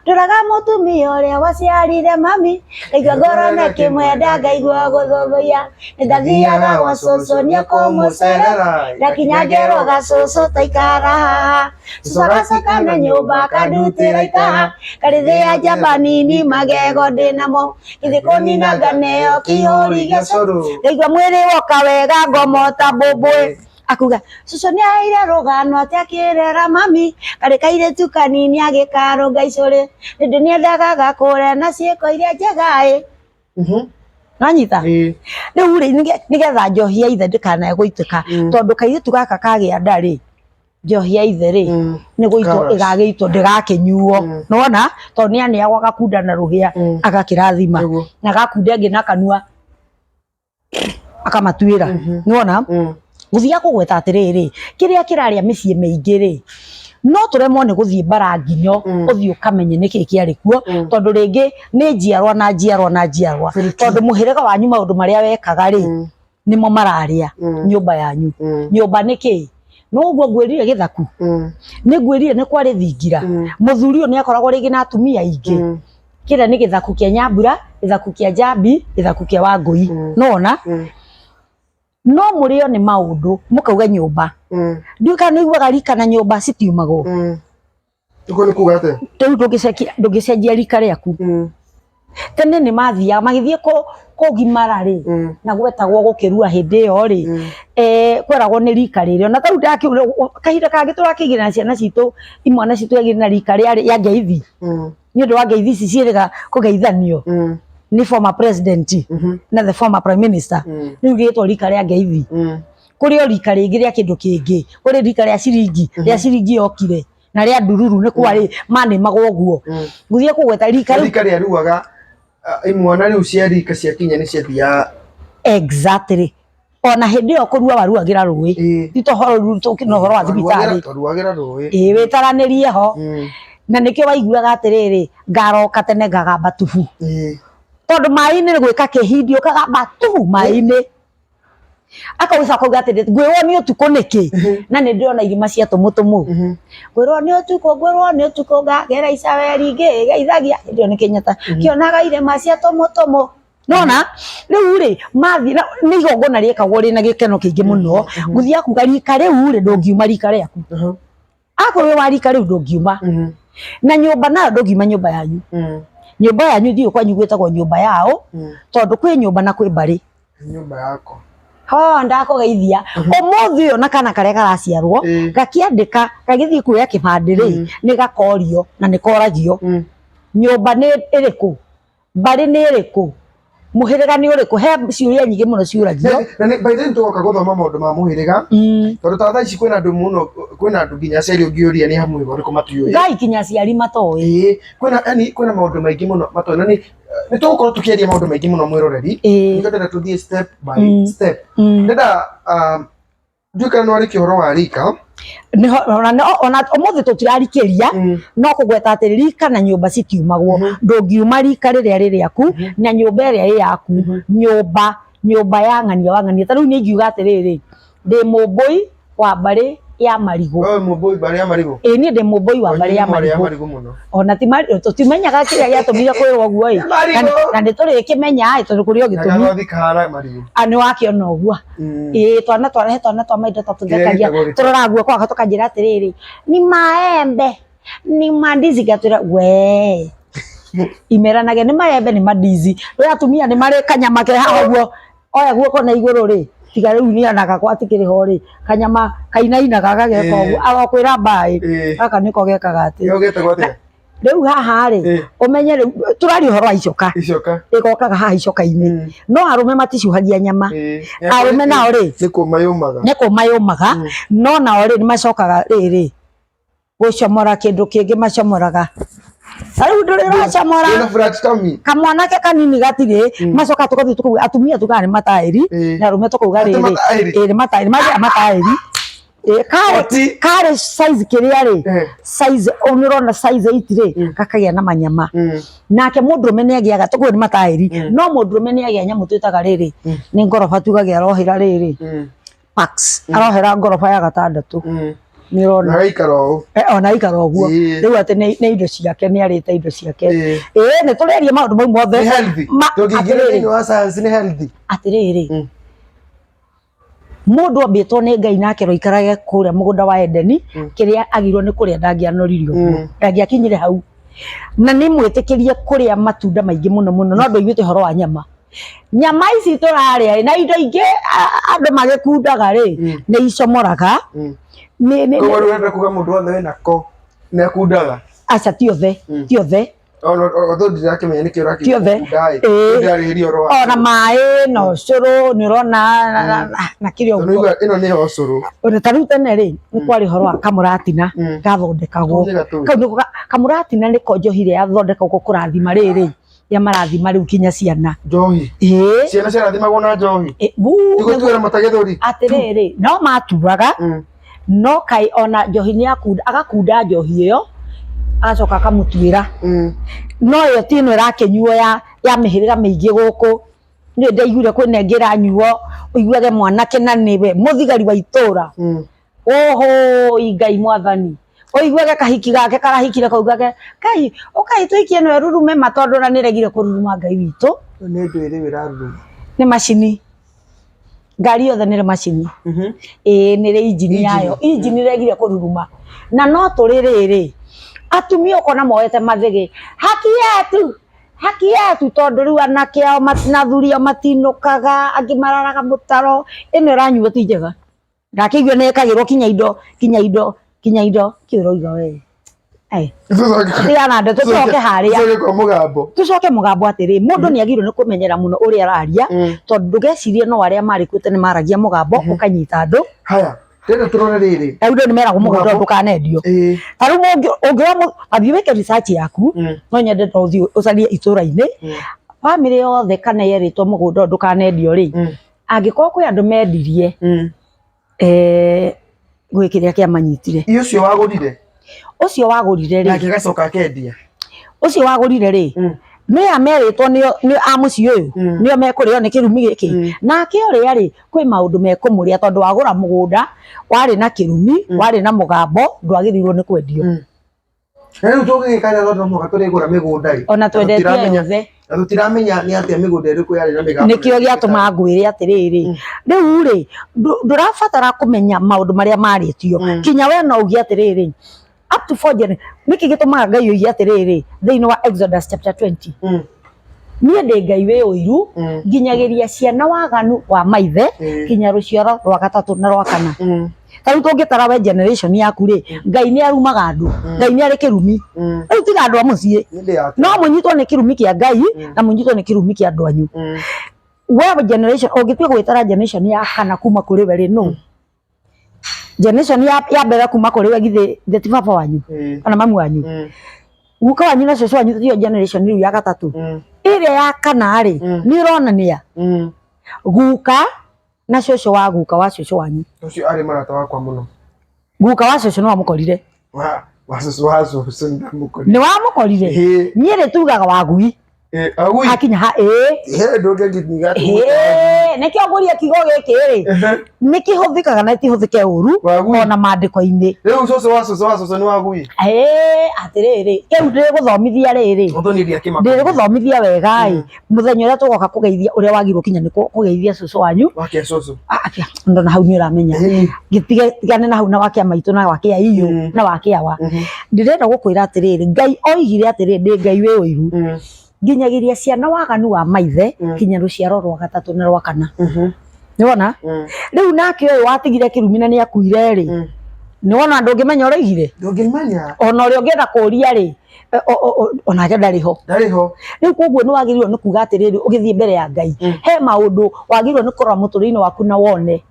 Nduraga mutumia uria waciarire mami kaigua ngoro na kimwenda ngaigua guthuthuria ndathiaga gwa cucu ni akumucerera ndakinya ngerwo gacucu taikara cucu agacoka na nyumba akandutira itaha karithia njamba nini magego ndinamo ithikũnina nganeo kihũri gĩcũrũ ngaigua mwĩrĩ woka wega ngomota mbũmbũĩ akuga cucu ni aire rugano ati akirera mami kari kairitu kanini agikarunga icuri ndi ni endaga gakure na ciiko iria njegai nanyita riu ri nigetha njohi ya ithe ndikanae guituka tondu kairitu gaka kagia ndari njohi ya ithe ri ni guitwo igagiitwo ndigakinyuo nona tondu ni aneagwa gakunda na ruhia agakirathima na gakunda ngi na kanua akamatuira nona guthia kugweta atiriri kiria kiraria micii miingi ri no turemwo ni guthie bara nginyo uthie ukamenye niki kiari kuo tondu ringi ni njiarwa na njiarwa tondu muhirega wanyu maundu maria wekaga ri nimo mararia nyumba yanyu nyumba niki no uguo ngwirire githaku ni ngwirire ni kwari thingira muthuri uyu ni akoragwo rigi na atumia ingi kira ni githaku kia Nyambura githaku kia Njambi githaku kia Wangui nona no murio ni maundu mukauga nyumba nduka ni igwaga rika na nyumba citiumagwo uko ni kuga ate riu ndungicenjia rika riaku tene ni mathia magithie kugimara ri na gwetagwo gukirua hindi iyo ri kweragwo ni rika riri na tau kahinda kangi turakigira na ciana citu imwana citu agire na rika ria ya ngeithi ni undu wa ngeithi ici ciiriga kugeithanio ni former president na the former prime minister riu gitwo rika ria ngeithi kuri o rika ringi ria kindu kingi kuri rika ria ciringi yokire na ria ndururu ni kwari mane magwoguo nguthie kugweta rika ria ruaga imwana riu cia rika cia kinya ni cia thia exactly ona hindi yo kurua waruagira rui tito horo tukino horo wa thibitari ruagira rui witaranirie ho na nikio waiguaga atiriri ngaroka tene ngagamba tubu tondu mai-ini ni gwika kihindio kagamba tubu mai-ini akausa kuga atiri ngwirwo ni utuko niki na ni ndirona irima cia tumutumu ngwirwo ni utuko ngagera icaweri ngi geithagia ndio ni kinyata kionaga irima cia tumutumu nona riu ri mathi ni igongona riekagwo ri na gikeno kingi muno nguthia kuga rika riu ri ndungiuma rika riaku akorwo wa rika riu ndungiuma na nyumba nayo ndungiuma nyumba yanyu nyumba yanyu ndio kwanyu gwetagwo nyumba yao tondu kwi nyumba na kwi bari nyumba yako ho ndako geithia umuthi yo na kana kare karaciarwo gakiandika gagithii kuya kibandiri ni gakorio na ni koragio nyumba ni iriku bari ni iriku muhiriga ni uriku he ciuria nyingi muno ciuragio na ni by the way tugoka guthoma maundu ma muhiriga tondu tata ici kwina andu muno kwina andu nginya ceri ungiuria ni hamwe uriku matuyui ngai kinya ciari matoi kwina yani kwina maundu maingi muno matoi na ni tugukorwo tukiaria maundu maingi muno mwiroreri nitondera tuthie step by step ndenda nduka no ari kihoro wa rika ona umuthi tutirarikiria no kugweta atiri rika na nyumba citiumagwo ndungiuma rika riria ririaku na nyumba iria ri yaku nyumba ya ng'ania wa ng'ania tariu ni ngiuga atiriri ndi mumbui wa bari ya marigo mumbui bari ya marigo ni ndi mumbui wa bari ya marigo ona ti mari tutimenyaga kiria giatumire kwirwo uguo na ndi turi kimenya tondu kuri o gitumi na thikara marigo ani wakiona uguo twana twa maindo tatuthekagia turora guo kwa tukanjira atiriri ni maembe ni mandizi gatira we imeranage ni maembe ni mandizi we atumia ni mari kanyama ke haha guo oya guo kona iguru ri tiga riu ni anaga kwatikiri ho ri kanyama kainaina gagageka uguo agokwira bai aka niko gekaga ati yo getagwo atia riu haha ri umenye turari horo icoka ikokaga haha icoka-ini no arume maticiuhagia nyama arume nao ri niko mayumaga no nao ri ni macokaga riri gucomora kindu kingi macomoraga riu ndurira comora kamwana ke kanini gatiri macoka tukathi tukuga atumia tukaga ni matairi na arume tukuga riri matairi kare size kiria ri size onirona size itire kakagia na manyama nake mundurume ni agiaga tukuga ni matairi no mundurume ni agia nyamu twitaga riri ni ngorofa tugagia rohira riri pax arohera ngorofa ya gatandatu nirona na ikaro ona ikaro uguo riu ati ni indo ciake ni arite indo ciake ni tureria maundu mau mothe ni healthy tugigire ni wa science ni healthy atiriri mundu ambitwo ni ngai nake roikarage kuria mugunda wa Edeni kiria agirwo ni kuria ndangianoririo ndangiakinyire hau na ni mwitikirie kuria matunda maingi muno no ndoiguite horo wa nyama ici turaria na indo ingi andu magikundaga ri ni icomoraga ni urenda kuga mundu wothe wina ko ni akundaga acha tiothe although ndirakimenya niki urakundai ndari oro wa ona mai no curu ni rona na kirio uguo ino ni hocuru ona tariu tene ri ni kwari horo wa kamuratina gathondekagwo kamuratina ni konjohire yathondekagwo kurathima riri ya marathima riu kinya ciana njohi ciana cirathimagwo na njohi tigutwira matagethuri atiriri no maturaga no kai ona njohi ni agakunda njohi iyo agacoka akamutwira no yo tino irakenyuo ya mihiriga miingi guku ni ndaiguire kwinengira nyuo uiguage mwanake na niwe muthigari wa itura oho ingai mwathani uiguage kahiki gake karahikire kaugage kai ukai twikie no rurume matondu na niregire kururuma ngai witu ni ndwiri wiraruruma ni macini ngari yothe ni macini ni ri injini yayo injini regire kururuma na no tuririri atumia ukona moete mathigi haki yetu tondu riu anake ao matinathuria matinukaga angi mararaga mutaro ino ranyuo ti njega ndakigwe nekagirwo kinya indo kiroiga we ndo tucoke haria tucoke mugambo atiri mundu ni agirwo ni kumenyera muno uri araria tondu ndugecirie no aria marikuite ni maragia mugambo ukanyita andu haya Tena turone riri. Audo ni mera kumugondo ndukanendio. Taru ungiwa athi weke research yaku no nyende to uthi ucarie itura-ini. Family yothe kana yeritwo mugondo ndukanendio ri. Angikoo kwi andu mendirie gwikiria kia manyitire. Ucio wagurire. Ucio wagurire ri. Na kigacoka akendia. Ucio wagurire ri. Ni ameritwo ni amuci uyu nio mekurio ni kirumi giki nake uria ri kwi maundu mekumuria tondu wagura mugunda wari na kirumi wari na mugambo ndwagithirwo ni kwendio. Riu tugikanya tondu muga turigura migunda ri ona twendetie yothe tutiramenya ni atia migunda iriku yari na migambo nikio giatuma ngwire atiriri riu ri ndurabatara kumenya maundu maria maritio kinya we no ugi atiriri up to 4 January niki gituma Ngai ugi atiriri thiini wa Exodus chapter 20 nie ndi Ngai we uiru nginyagiria ciana waganu wa maithe kinya ruciaro rwa gatatu na rwa kana tariu tungitara we generation yaku ri Ngai ni arumaga andu Ngai ni ari kirumi riu tiga andu a mucii no munyitwo ni kirumi kia Ngai na munyitwo ni kirumi kia andu anyu we generation ungitwe gwitara generation ya kana kuma kuri we ri no generation ya mbere kuma kuri we githi ti baba wanyu kana mamu wanyu guka wanyu na cucu wanyu tio generation riu ya gatatu iria ya kana ri ni ronania guka na cucu wa guka wa cucu wanyu ucio ari marata wakwa muno guka wa cucu no amukorire wa cucu ndamukorire ni wa mukorire nie ri tugaga wagui agui akinya ha ndoge ngithiga nikio nguria kigo giki ri nikihuthikaga na tihuthike uru ona mandiko-ini riu cucu ni wagui atiriri kiu ndiri guthomithia riri ndiri guthomithia wega muthenya uria tugoka kugeithia uria wagirwo kinya ni kugeithia cucu wanyu wake cucu ndona hau ni uramenya gitigane na hau na wake maitu na wake aiyo na wake awa ndirenda gukwira atiriri Ngai oigire atiriri ndi Ngai we uiru nginyagiria ciana waganu wa maithe kinya ruciaro rwa gatatu na rwa kana ni wona riu nake uyu watigire kirumi na ni akuire ri ni wona ndungimenya uraigire ndungimenya ona uri ungienda kuria ri ona ke ndariho riu koguo ni wagirwo ni kuga atiriri ugithie mbere ya Ngai he maundu wagirwo ni kurora muturire waku na wone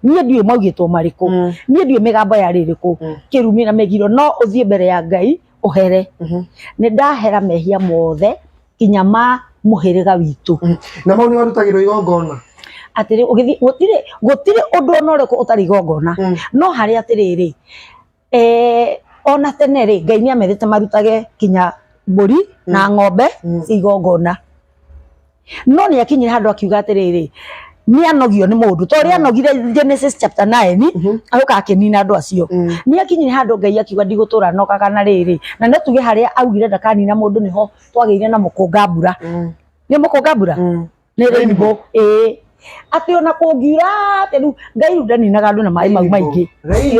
nie ndiwe maugitwo mariku nie ndiwe migambo ya ririku kirumi na megiro no uthie mbere ya Ngai uhere ni ndahera mehia mothe kinya ma muhiriga witu na mau ni warutagirwo igongona atiri ugithi gutire undu onore ko utari igongona no hari atiriri ona tene ri Ngai ni amethete marutage kinya mburi na ng'ombe igongona no ni akinyire handu akiuga atiriri ni anogio ni mundu tori anogire Genesis chapter 9 ayoka akinina andu acio ni akinyire handu Ngai akiuga ndigutura nokaga na riri na netuge haria augire ndakanina mundu niho twageire na mukunga mbura ni mukunga mbura ni rainbow ati ona kungiura ati ru Ngai ndaninaga andu na mai mau maingi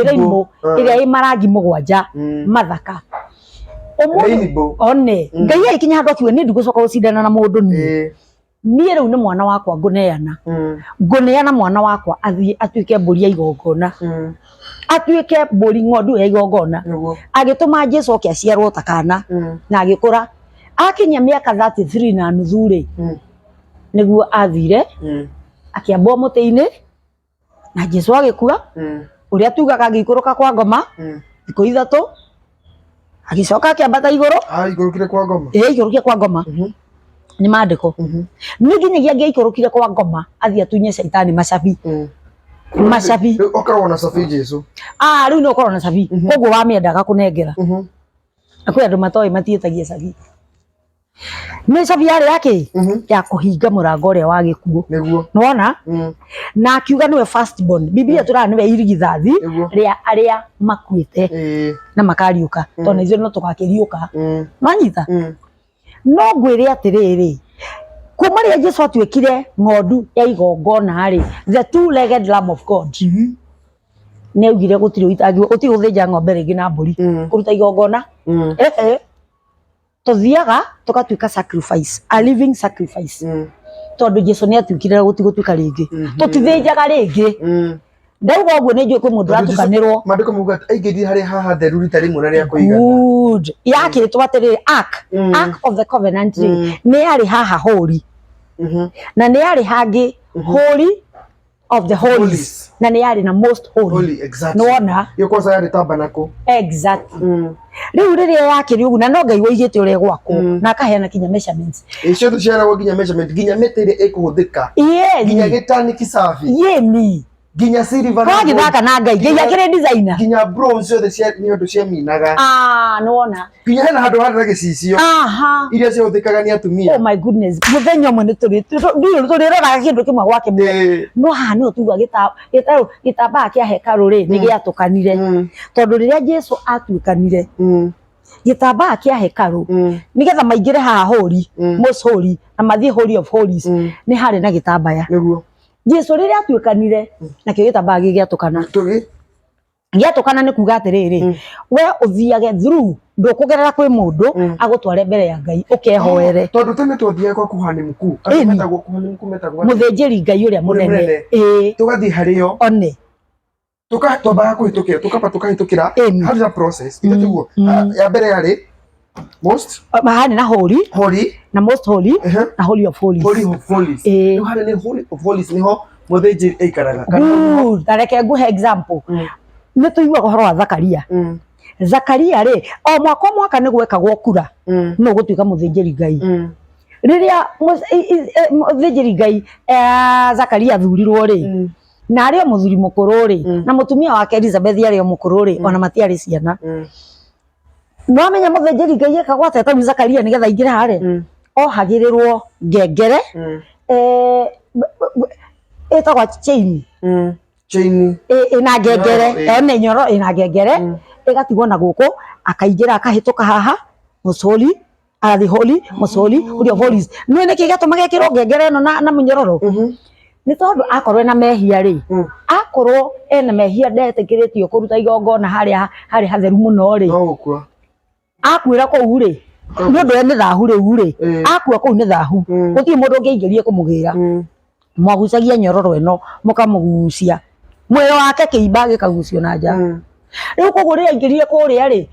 rainbow iria i marangi 7 mathaka one Ngai akinya handu akiuga ni ndigucoka gucindana na mundu nie riu ni mwana wakwa nguneana mwana wakwa athie atuike mburi ya igongona atuike mburi ng'ondu ya igongona agituma Jesu oke aciarwo takana na agikura akinya miaka 33 na nuthu ri niguo athire akiambwo muti-ini na Jesu agikua uria tugaga agikuruka kwa ngoma thikũ 3 agicoka akiambata iguru igurukire kwa ngoma igurukire kwa ngoma ni maandiko ni nginyagia ngeikurukire kwa ngoma athia tunye shaitani macabi okorwo na cabi Jesu riu no okorwo na cabi koguo wamiendaga kunengera akwi andu matoi matietagia cabi ni cabi yari yake ya kuhinga murango uria wa gikuo nona na akiuga niwe first born Biblia turana niwe irigithathi ria aria makuite na makariuka tona izo no tukakiriuka manyita no ngwire atiriri kuma ria Jesu atuikire ng'ondu ya igongona ri the two-legged lamb of God ni augire gutiri uitagi utiguthinja ng'ombe ringi na mburi kuruta igongona tuthiaga tukatuika sacrifice a living sacrifice tondu Jesu ni atuikire gutigutuika ringi tutithinjaga ringi ndauga uguo ni njui kwi mundu ratukanirwo mandiko muga aingiri hari haha theru rita rimwe na ria kuigana good yake twatiriri ark of the covenant ni ari haha hori na ni ari hangi hori of the holies na ni yari na most holy exactly nona yo kwanza yari tabernacle exactly riu riria yakiri ugu na no Ngai waigite uri gwako na akaheana kinya measurements icio tuciara ginya measurement ginya metere ikuhuthika ginya gitani kisafi yeni ginya silver kwa githaka na Ngai ginya kire designer ginya bronze ciothe cia ni undu cia minaga nona ginya hena handu handi gicicio iria cihuthikaga ni atumia oh my goodness muthenya mwe ni turi rora kindu kimwe gwake no hani utuga gitambaa kia hekalu ri ni giatukanire tondu riria Jesu atuikanire gitambaa kia hekalu nigetha maingire haha holy most holy na mathie holy of holies ni hari na gitambaya niguo Jesu riria atuikanire na kio gitambaa giatukana giatukana ni kuga atiriri we uthiage through ndukugerera kwi mundu agutware mbere ya Ngai ukehoere tondu tene twathiaga kwa kuhani mkuu metagwo kuhani mkuu metagwo muthinjiri Ngai uria munene tugathi hario one tukatwambaga kuhitukira tukahitukira hari na process itatuo ya mbere yari most mahani na holy na most holy na holy of holies no hari ni holy of holies niho muthinjiri aikaraga good tareke nguhe example ni tuigua uhoro wa Zakaria ri o mwaka ni gwekagwo kura no gutuika muthinjiri Ngai riria muthinjiri Ngai Zakaria thurirwo ri na ari muthuri mukuru ri na mutumia wake Elizabeth ari mukuru ri ona matiari ciana no amenya muthinjiri Ngai ekagwo ateta Zakaria nigetha ingire hare o hagirirwo ngengere etagwa chain ina ngengere ene nyoro ina ngengere igatigwo na guku akaingira akahituka haha musoli athi holy musoli uri of holies no ne kigatuma gekiro ngengere no na munyororo ni tondu akorwe na mehia ri akorwo ena mehia ndetekiritio kuruta igongona hari hatheru muno ri akwira kou ri ni undu ene thahu riu ri akua kou ni thahu gutie mundu ungiingirie kumugira mwagucagia nyororo eno mukamugucia mwero wake kiimba gikagucio na nja riu koguo ri aingirie kuria ri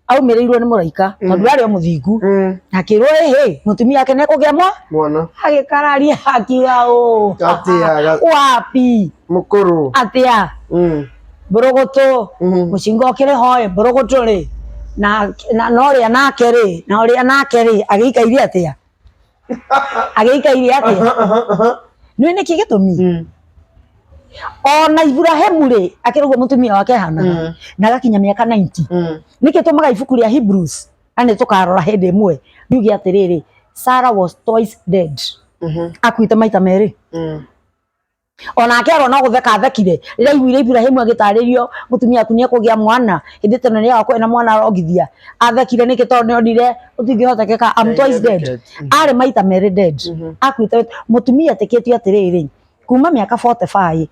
aumirirwo ni muraika tondu ari muthingu akirwo mutumia yake ne kugia mwana agikararia akiga atia wapi mukuru atia borogoto mucingo kire hoye borogoto ri na noria nake ri agikairie atia ni ne kigitumi ona Ibrahimu ri akirugwo mutumia wake hana na gakinya miaka 90 nikitumaga ibuku ria Hebrews ane tukarora hende imwe yugi atiriri Sarah was twice dead akuite maita meri ona akero no gutheka thekire riria igwire Ibrahimu agitaririo mutumia akunia kugia mwana hindi teno ni yakwa na mwana arogithia athekire nikitonde onire utingihotekeka I'm twice dead ari maita meri dead akuite mutumia teketio atiriri kuma miaka 45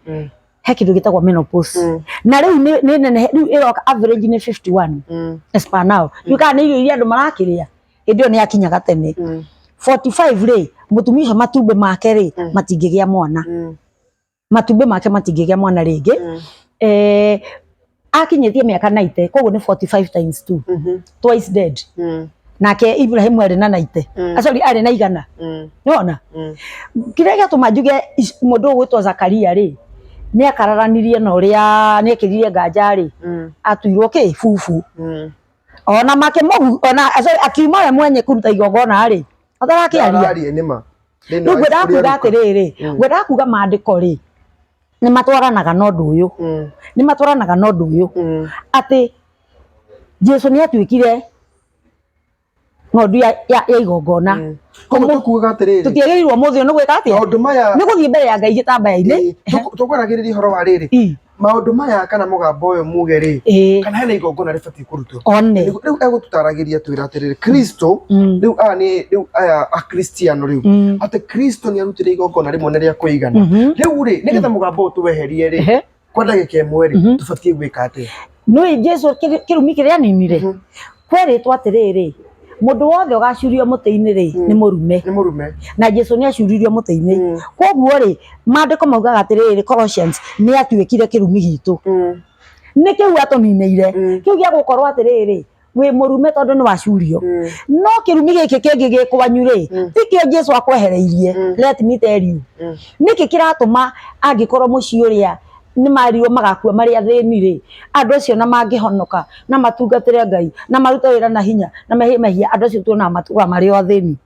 he kindu gitagwo menopause na riu ni nene riu iroka average ni 51 as per now yuka ni irio andu marakiria indio ni akinyaga tene 45 ri mutumia matumbe make ri matingigia mwana matumbe make matingigia mwana ringi akinyetie miaka 90 koguo ni 45 times 2 twice dead nake Ibrahimu ari na 90 sorry ari na igana nona kire gatuma njuge mundu gwitwa Zakaria ri ni akararanirie na uria ni ekiririe nganja ri atuirwo ki fufu ona make mogu ona akiuma we mwenye kuruta igongona ri atarakiaria nima ndu gwira kuga atiriri gwira kuga maandiko ri ni matwaranaga na undu uyu ni matwaranaga na undu uyu ati Jesu ni atuikire ng'ondu ya igongona koguo tukuga atiriri tutiagiriirwo muthio ni gwika atia maundu maya ni guthie mbere ya Ngai gitambaya-ini tukwaragiriria horo wa riri maundu maya kana mugambo uyu muge ri kana hena igongona ribati kurutwo one riu egututaragiria twira atiriri Kristo riu aya a Kristiano riu ati Kristo ni arutire igongona rimwe ria kuigana riu ri nigetha mugambo tuweherie ri kwa ndagika imwe ri tubatie gwika atia no Jesu kirumi kiria ninire kweritwo atiriri mundu wothe ugacurio muti-ini ri ni murume na Jesu ni acuririo muti-ini koguo ri maandiko maugaga atiriri Colossians ni atuikire kirumi gitu ni kiu atuninire kiu gia gukorwo atiriri we murume tondu ni wacurio no kirumi giki kingi gikwanyu ri tikio Jesu akwehereirie let me tell you niki kiratuma angikorwo muci uria ni mario magakua mari athini ri andu acio na mangihonoka na matungatire Ngai na maruta wira na hinya na mehia andu acio tuona matura mari athini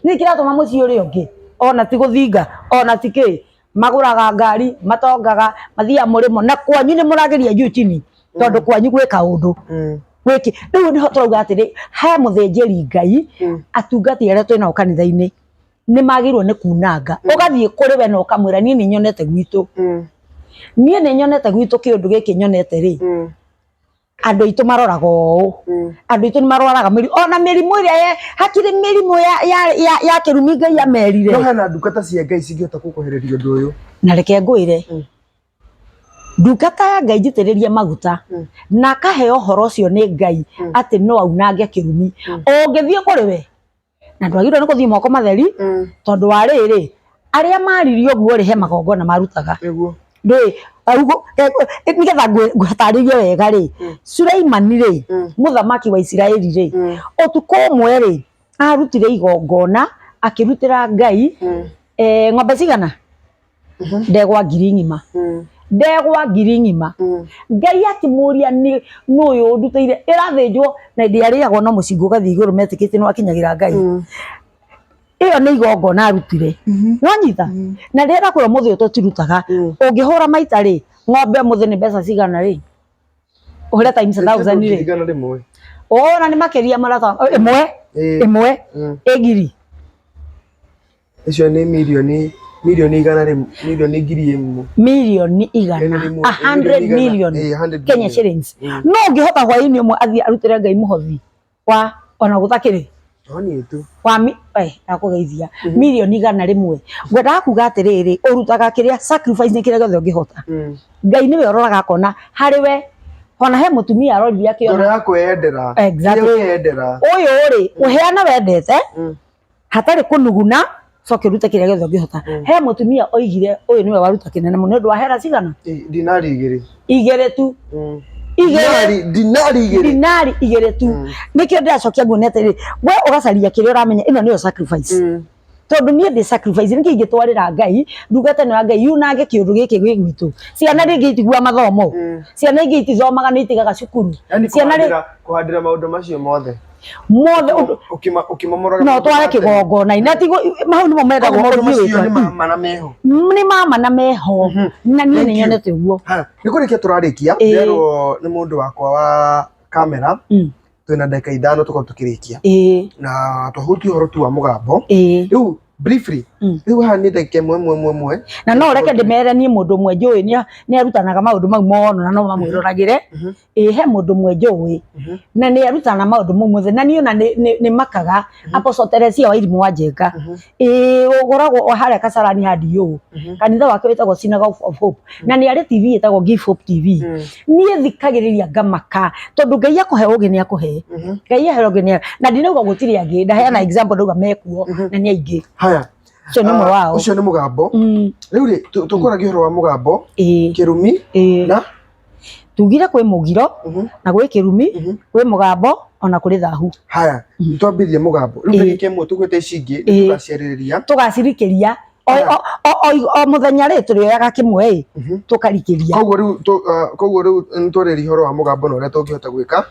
niki kiratuma muci uria ungi ona ti guthinga ona tiki maguraga ngari matongaga mathia murimo na kwanyu ni murageria juu chini tondu kwanyu gwika undu wiki riu ni hotorauga atiri he muthinjiri Ngai atungati aria twina kanitha-ini ni magirwo ni kunanga ugathie kuri we na ukamwira ni nyonete gwitu nie ni nyonete gwitu kiundu giki nyonete ri andu itu maroraga uu andu itu ni marwaraga miri ona mirimu iria hakiri mirimu ya kirumi Ngai amerire no hana ndukata cia Ngai cingihota gukuhereria undu uyu na reke ngwire ndungata ya Ngai njitiririe maguta na kahe uhoro ucio ni Ngai ati no aunange kirumi ungithie kuri we na ndwagirwo ni kuthie moko matheri tondu wa riri aria maririo guo ri he magongona marutaga niguo ndui augo nigetha ngutaririe wega ri Suleimani ri muthamaki wa Israeli ri utuko umwe ri arutire igongona akirutira Ngai ng'ombe cigana ndegwa ngiri ng'ima ndegwa ngiri ng'ima Ngai akimuria ni nuyu ndutire irathinjwo na ndiariagwo no mucingo gathi iguru metikite no akinyagira Ngai iyo ni igongona arutire nwanyita na ndira kwira muthi utotirutaga ungihura maita ri ng'ombe muthi ni mbeca cigana ri uhure times 1000 ri igana rimwe ona ni makeria marata imwe egiri icio ni milioni igana rimwe milioni ngiri imwe milioni igana 100 million Kenya shillings no ngihota hwaini umwe athie arutire Ngai muhothi wa ona guthakiri oni tu wa akugeithia milioni igana rimwe ngwenda kuga atiriri urutaga kiria sacrifice ni kiria gothe ungihota Ngai niwe uroraga akona hari we ona he mutumia aroriria kiona ora yakwendera yendera uyu uri uheana wendete hatari kunuguna soke ruta kiria gothe ungihota he mutumia oigire uyu niwe waruta kinene muno ndu ahera cigana dinari igere tu dinari igere tu nikio ndacokia nguonete ri we ugacaria kiria uramenya ino niyo sacrifice tondu nie ndi sacrifice niki ingitwarira Ngai ndugate no Ngai yunange kiundu giki gwitu ciana ringi itigua mathomo ciana ingi itithomaga ni itigaga cukuru ciana kuhandira maundu macio mothe ukimamoroga no tware kigongona ina tigo mau ni momenda maundu macio ni mama na meho na nie ni nyonete uguo ni kurikia turarikia rero ni mundu wakwa wa kamera twina ndeka 5 tuko tukirikia na tuhuti horo tu wa mugambo riu briefly riu ha ni ndeke mwe na no reke ndimere ni mundu mwe njui ni arutanaga maundu mau mono na no mamwiroragire he mundu mwe njui na ni arutana maundu mau mothe na ni ona ni makaga Apostle Teresia wa irimu wa Njenga ugoragwo haria Kasarani hadi yo kanitha wake witagwo Synagogue of Hope na ni ari TV itagwo Give Hope TV ni thikagiriria ngamaka tondu Ngai akuhe ugi ni akuhe Ngai ahe ugi ni na ndinauga gutiri angi ndaheana example ndauga mekuo na ni aingi haya ucio ni mwe wao ucio ni mugambo riu ri tukoragia horo wa mugambo kirumi na tugire kwi mugiro na gwi kirumi kwi mugambo ona kuri thahu haya twambirie mugambo riu ndagike imwe tugwete icingi tugacirikiria o muthenya ri turioyaga kimwe tukarikiria koguo riu ntureri horo wa mugambo no ria tungihota gwika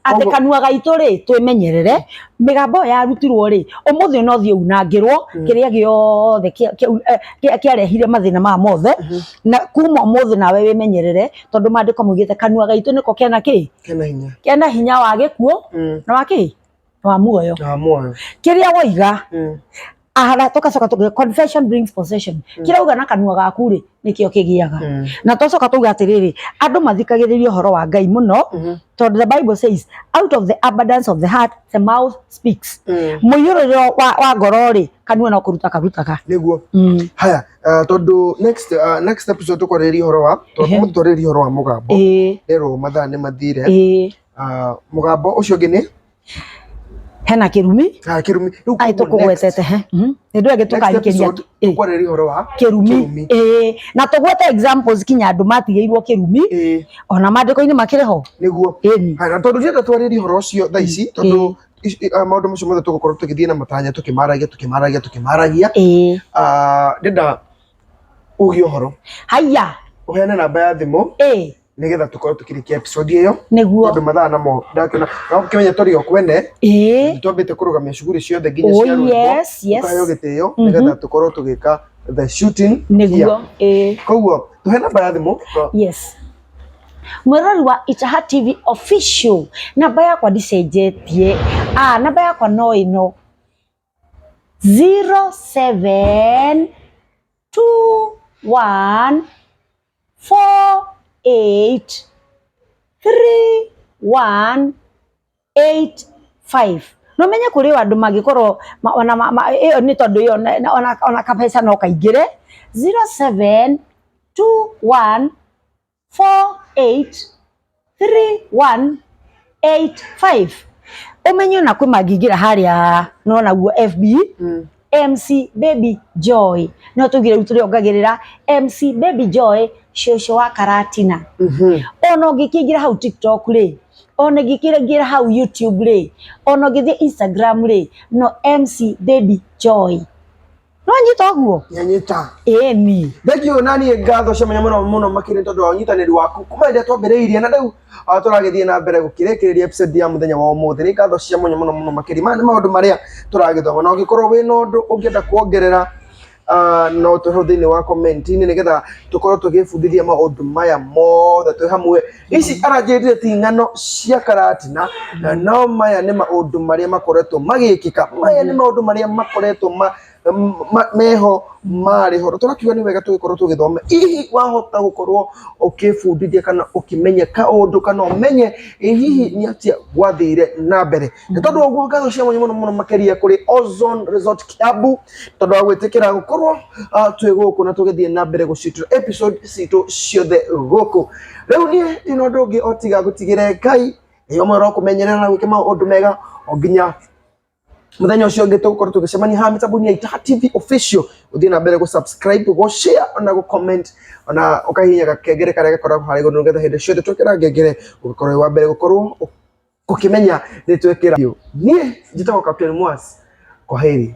ati kanua gaitu ri twimenyerere migambo yarutirwo ri umuthi no thie unangirwo kiria giothe kiarehire mathina ma mothe na kuma umuthi nawe wimenyerere tondu mandiko mugite kanua gaitu niko kena hinya wa gikuo na waki wa muoyo kiria woiga ahara tokacoka tuge confession brings possession kirauga na kanua gaku ri nikio kigiaga na tocoka tuga atiriri andu mathikagiririe horo wa Ngai muno tondu the Bible says out of the abundance of the heart the mouth speaks muyuriro wa ngoro ri kanua no kurutaka niguo haya tondu next episode tukoreri horo wa tutoreri horo wa mugambo rero mathaa ni mathire mugambo ucio ngi ni hena kirumi kirumi ai tukugwetete he ndio agitukarikeria tukwareri horo wa kirumi na tugwete examples kinya andu matigeirwo kirumi ona mandiko-ini makireho niguo na tondu ndienda twareri horo ucio thaa ici tondu maundu macio mothe tugukorwo tugithie na matanya tukimaragia ndenda ugie horo haya uheane namba ya thimu nigetha tukorwo tukirikia episode iyo niguo tondu mathaa namo ndakena na ukimenya tori okwene twambite kurugamia shughuli ciothe nginya cia rwimbo ukayo gitio nigetha tukorwo tugika the shooting niguo koguo tuhe namba ya thimu yes mwirori wa Itaha TV official namba yakwa ndicenjetie namba yakwa no ino 0721483185 no menye kuri wandu magikorwo ona iyo ni tondu iyo ona kapesa no kaingire 0721483185 umenye na kwi magigira haria nona guo FB MC Baby Joy no tugire uturi ongagirira MC Baby Joy shosho wa Karatina ono gikigira hau TikTok ri ono gikigira hau YouTube ri ono githie Instagram ri no MC Baby Joy no nyita guo nyanyita ni thegio nani ngatho cia muno makiri tondu wa nyitaniri waku kuma inde twambiriirie na riu turagithie na mbere gukirekereria episode ya muthenya wa umuthi ni ngatho cia muno makiri mani maundu maria turagithoma no gikorwo we no ndu ungienda kuongerera no tuho thini wa comment ni nigetha tukorwo tugifundithia maundu maya mothe twi hamwe ici aranjirire ti ng'ano cia Karatina no maya ni maundu maria makoretwo magikika maya ni maundu maria makoretwo meho mari horo turakiuga ni wega tugikorwo tugithome hihi wahota gukorwo ukifundithia kana ukimenya kaundu kana umenye hihi ni atia gwathire na mbere ni tondu uguo ngatho cia muno makeria kuri Ozone Resort Kiambu tondu wa gwitikira gukorwo twi guku na tugithie na mbere gucitira episode citu ciothe guku riu ni ino ndungi otiga gutigire Ngai iyo mwero kumenyerera na gwika maundu mega onginya muthenya ucio ngi tugukorwo tugicemania ha mitambo-ini ya Itaha TV official uthie na mbere gu subscribe gu share ona gu comment ona ukahinya gakengere karia gakoragwo hari iguru nigetha hindi ciothe twekira ngengere ugikorwo wa mbere gukorwo ukimenya ni twekira nie njitagwo Captain Mwasi kwa heri.